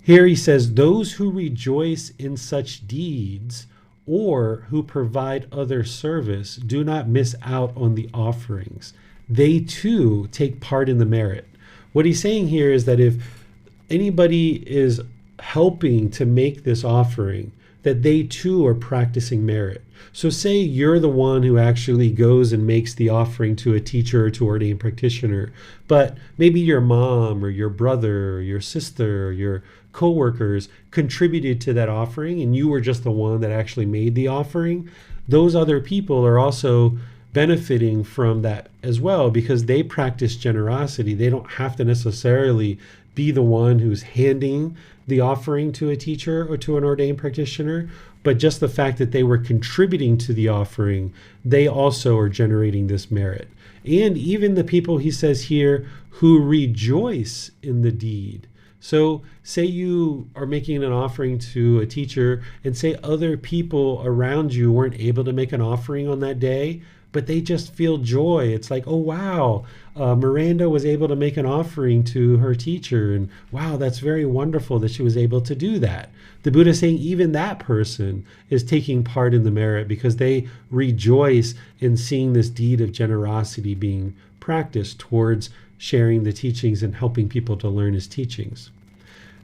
Here he says, those who rejoice in such deeds or who provide other service do not miss out on the offerings. They too take part in the merit. What he's saying here is that if anybody is helping to make this offering, that they too are practicing merit. So say you're the one who actually goes and makes the offering to a teacher or to an ordained practitioner, but maybe your mom or your brother or your sister or your co-workers contributed to that offering and you were just the one that actually made the offering. Those other people are also benefiting from that as well because they practice generosity. They don't have to necessarily be the one who's handing the offering to a teacher or to an ordained practitioner, but just the fact that they were contributing to the offering, they also are generating this merit. And even the people, he says here, who rejoice in the deed. So say you are making an offering to a teacher and say other people around you weren't able to make an offering on that day, but they just feel joy. It's like, oh, wow, Miranda was able to make an offering to her teacher. And wow, that's very wonderful that she was able to do that. The Buddha is saying even that person is taking part in the merit because they rejoice in seeing this deed of generosity being practiced towards sharing the teachings and helping people to learn his teachings.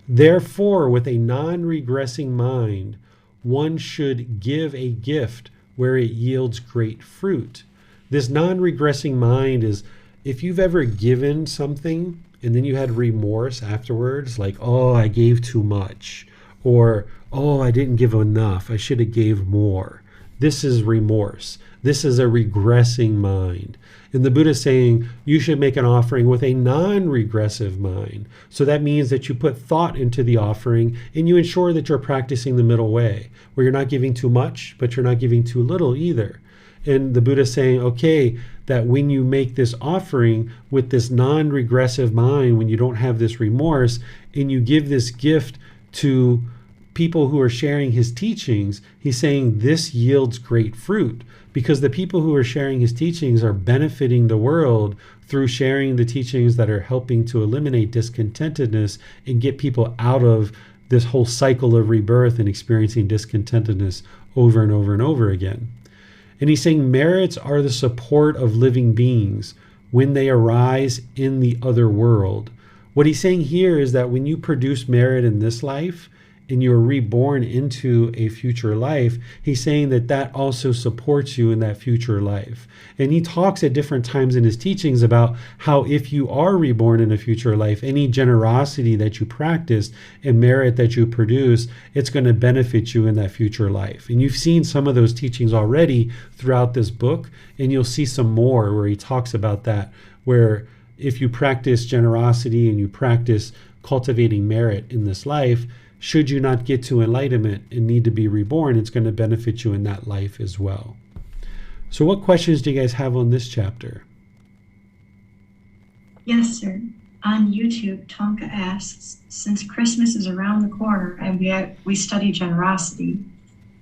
Therefore, with a non-regressing mind, one should give a gift where it yields great fruit. This non-regressing mind is if you've ever given something and then you had remorse afterwards, like, oh, I gave too much, or, oh, I didn't give enough, I should have gave more. This is remorse. This is a regressing mind. And the Buddha is saying you should make an offering with a non-regressive mind. So that means that you put thought into the offering and you ensure that you're practicing the middle way, where you're not giving too much, but you're not giving too little either. And the Buddha is saying, okay, that when you make this offering with this non-regressive mind, when you don't have this remorse, and you give this gift to people who are sharing his teachings, he's saying this yields great fruit because the people who are sharing his teachings are benefiting the world through sharing the teachings that are helping to eliminate discontentedness and get people out of this whole cycle of rebirth and experiencing discontentedness over and over and over again. And he's saying merits are the support of living beings when they arise in the other world. What he's saying here is that when you produce merit in this life, and you're reborn into a future life, he's saying that that also supports you in that future life. And he talks at different times in his teachings about how if you are reborn in a future life, any generosity that you practice and merit that you produce, it's going to benefit you in that future life. And you've seen some of those teachings already throughout this book, and you'll see some more where he talks about that, where if you practice generosity and you practice cultivating merit in this life, should you not get to enlightenment and need to be reborn, it's going to benefit you in that life as well. So what questions do you guys have on this chapter? Yes, sir. On YouTube, Tonka asks, since Christmas is around the corner and we study generosity,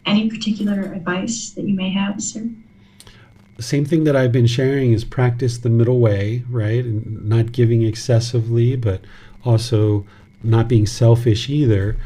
any particular advice that you may have, sir? Same thing that I've been sharing is practice the middle way, right? And not giving excessively, but also not being selfish either,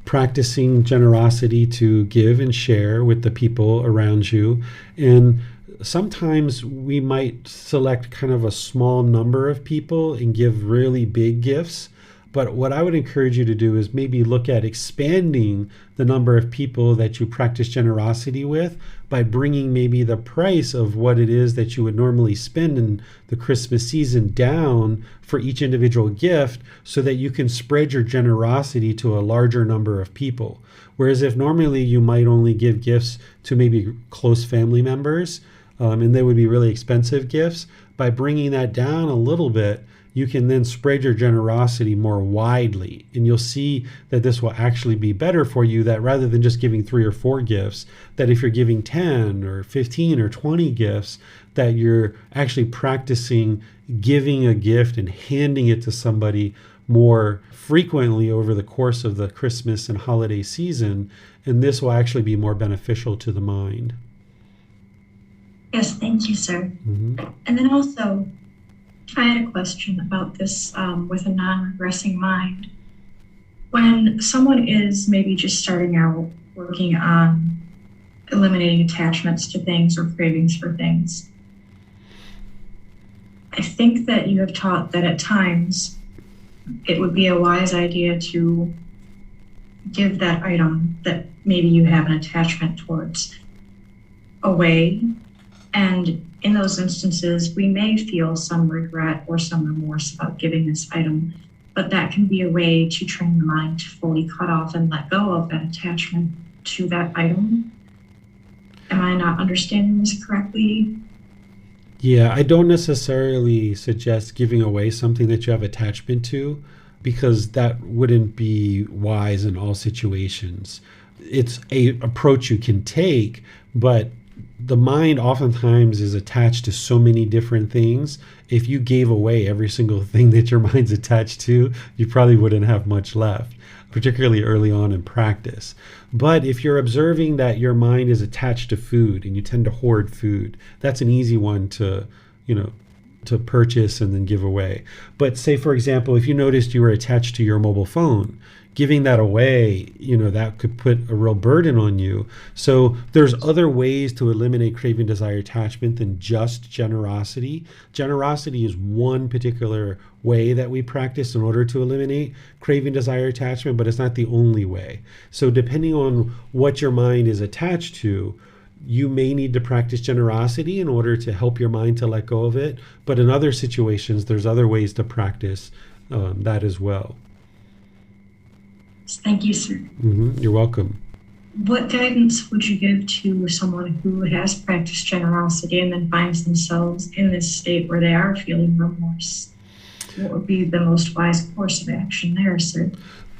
practicing generosity to give and share with the people around you. And sometimes we might select kind of a small number of people and give really big gifts. But what I would encourage you to do is maybe look at expanding the number of people that you practice generosity with by bringing maybe the price of what it is that you would normally spend in the Christmas season down for each individual gift so that you can spread your generosity to a larger number of people. Whereas if normally you might only give gifts to maybe close family members, and they would be really expensive gifts, by bringing that down a little bit, you can then spread your generosity more widely. And you'll see that this will actually be better for you, that rather than just giving 3 or 4 gifts, that if you're giving 10 or 15 or 20 gifts, that you're actually practicing giving a gift and handing it to somebody more frequently over the course of the Christmas and holiday season. And this will actually be more beneficial to the mind. Yes, thank you, sir. Mm-hmm. And then also, I had a question about this with a non-regressing mind. When someone is maybe just starting out working on eliminating attachments to things or cravings for things, I think that you have taught that at times it would be a wise idea to give that item that maybe you have an attachment towards away. And in those instances, we may feel some regret or some remorse about giving this item, but that can be a way to train the mind to fully cut off and let go of that attachment to that item. Am I not understanding this correctly? Yeah, I don't necessarily suggest giving away something that you have attachment to, because that wouldn't be wise in all situations. It's a approach you can take, but the mind oftentimes is attached to so many different things. If you gave away every single thing that your mind's attached to, you probably wouldn't have much left, particularly early on in practice. But if you're observing that your mind is attached to food and you tend to hoard food, that's an easy one to purchase and then give away. But say, for example, if you noticed you were attached to your mobile phone, giving that away, that could put a real burden on you. So there's other ways to eliminate craving, desire, attachment than just generosity. Generosity is one particular way that we practice in order to eliminate craving, desire, attachment, but it's not the only way. So depending on what your mind is attached to, you may need to practice generosity in order to help your mind to let go of it. But in other situations, there's other ways to practice that as well. Thank you, sir. Mm-hmm. You're welcome. What guidance would you give to someone who has practiced generosity and then finds themselves in this state where they are feeling remorse? What would be the most wise course of action there, sir?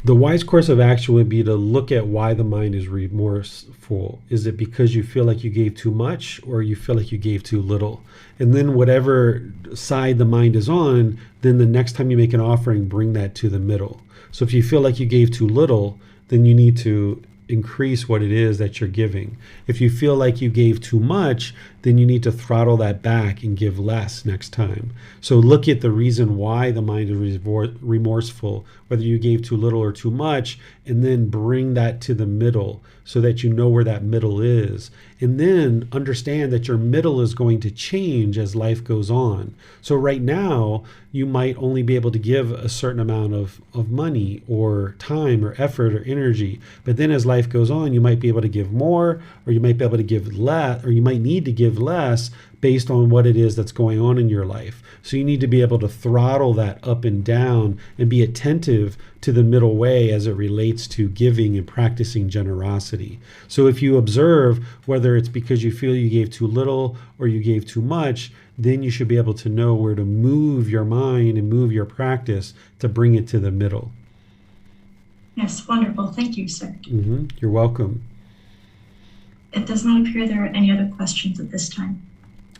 The wise course of action would be to look at why the mind is remorseful. Is it because you feel like you gave too much, or you feel like you gave too little? And then whatever side the mind is on, then the next time you make an offering, bring that to the middle. So if you feel like you gave too little, then you need to increase what it is that you're giving. If you feel like you gave too much, then you need to throttle that back and give less next time. So look at the reason why the mind is remorseful, whether you gave too little or too much, and then bring that to the middle so that you know where that middle is. And then understand that your middle is going to change as life goes on. So right now, you might only be able to give a certain amount of money or time or effort or energy. But then as life goes on, you might be able to give more, or you might be able to give less, or you might need to give less based on what it is that's going on in your life. So you need to be able to throttle that up and down and be attentive to the middle way as it relates to giving and practicing generosity. So if you observe whether it's because you feel you gave too little or you gave too much, then you should be able to know where to move your mind and move your practice to bring it to the middle. Yes, wonderful. Thank you, sir. Mm-hmm. You're welcome. It does not appear there are any other questions at this time.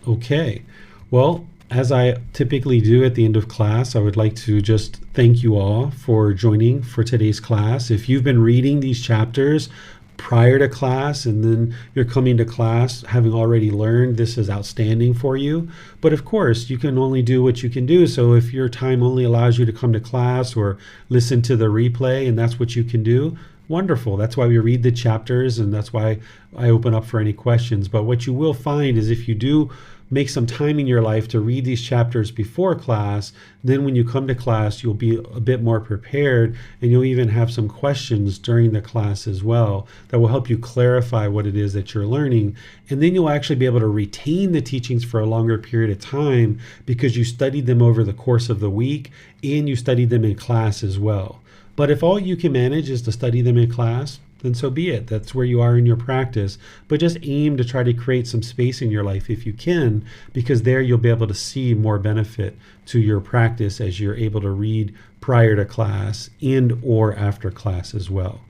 Okay. Well, as I typically do at the end of class, I would like to just thank you all for joining for today's class. If you've been reading these chapters prior to class and then you're coming to class having already learned, this is outstanding for you. But of course, you can only do what you can do. So if your time only allows you to come to class or listen to the replay and that's what you can do, Wonderful. That's why we read the chapters, and that's why I open up for any questions. But what you will find is if you do make some time in your life to read these chapters before class, then when you come to class, you'll be a bit more prepared, and you'll even have some questions during the class as well that will help you clarify what it is that you're learning. And then you'll actually be able to retain the teachings for a longer period of time because you studied them over the course of the week and you studied them in class as well. But if all you can manage is to study them in class, then so be it. That's where you are in your practice. But just aim to try to create some space in your life if you can, because there you'll be able to see more benefit to your practice as you're able to read prior to class and or after class as well.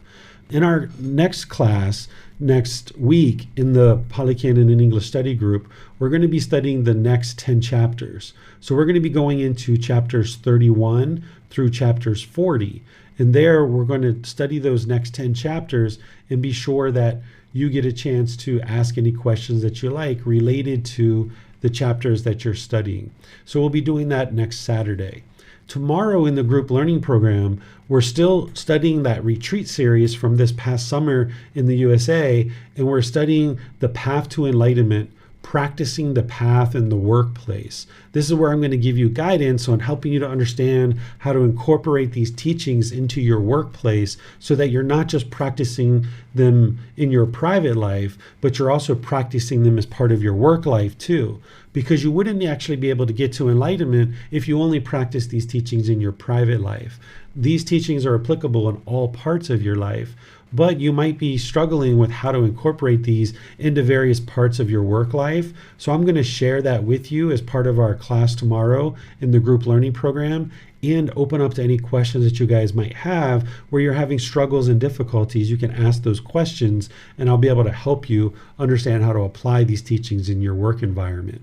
In our next class, next week in the Pali Canon and English study group, we're going to be studying the next 10 chapters. So we're going to be going into chapters 31 through chapters 40. And there we're going to study those next 10 chapters and be sure that you get a chance to ask any questions that you like related to the chapters that you're studying. So we'll be doing that next Saturday. Tomorrow in the group learning program, we're still studying that retreat series from this past summer in the USA, and we're studying the path to enlightenment, practicing the path in the workplace. This is where I'm going to give you guidance on helping you to understand how to incorporate these teachings into your workplace so that you're not just practicing them in your private life, but you're also practicing them as part of your work life too. Because you wouldn't actually be able to get to enlightenment if you only practice these teachings in your private life. These teachings are applicable in all parts of your life, but you might be struggling with how to incorporate these into various parts of your work life. So I'm going to share that with you as part of our class tomorrow in the group learning program, and open up to any questions that you guys might have where you're having struggles and difficulties. You can ask those questions, and I'll be able to help you understand how to apply these teachings in your work environment.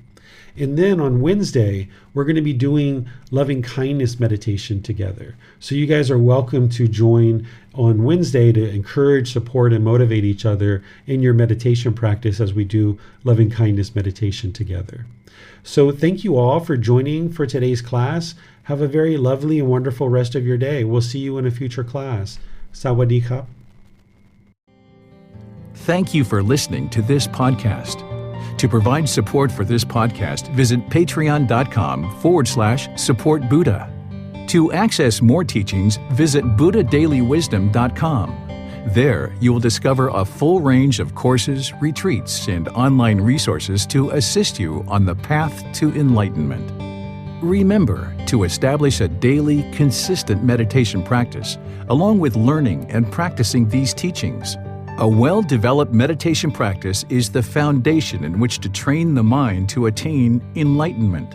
And then on Wednesday, we're going to be doing loving kindness meditation together. So you guys are welcome to join on Wednesday to encourage, support, and motivate each other in your meditation practice as we do loving kindness meditation together. So thank you all for joining for today's class. Have a very lovely and wonderful rest of your day. We'll see you in a future class. Sawadee ka. Thank you for listening to this podcast. To provide support for this podcast, visit patreon.com/support Buddha. To access more teachings, visit buddhadailywisdom.com. There, you will discover a full range of courses, retreats, and online resources to assist you on the path to enlightenment. Remember to establish a daily, consistent meditation practice, along with learning and practicing these teachings. A well-developed meditation practice is the foundation in which to train the mind to attain enlightenment.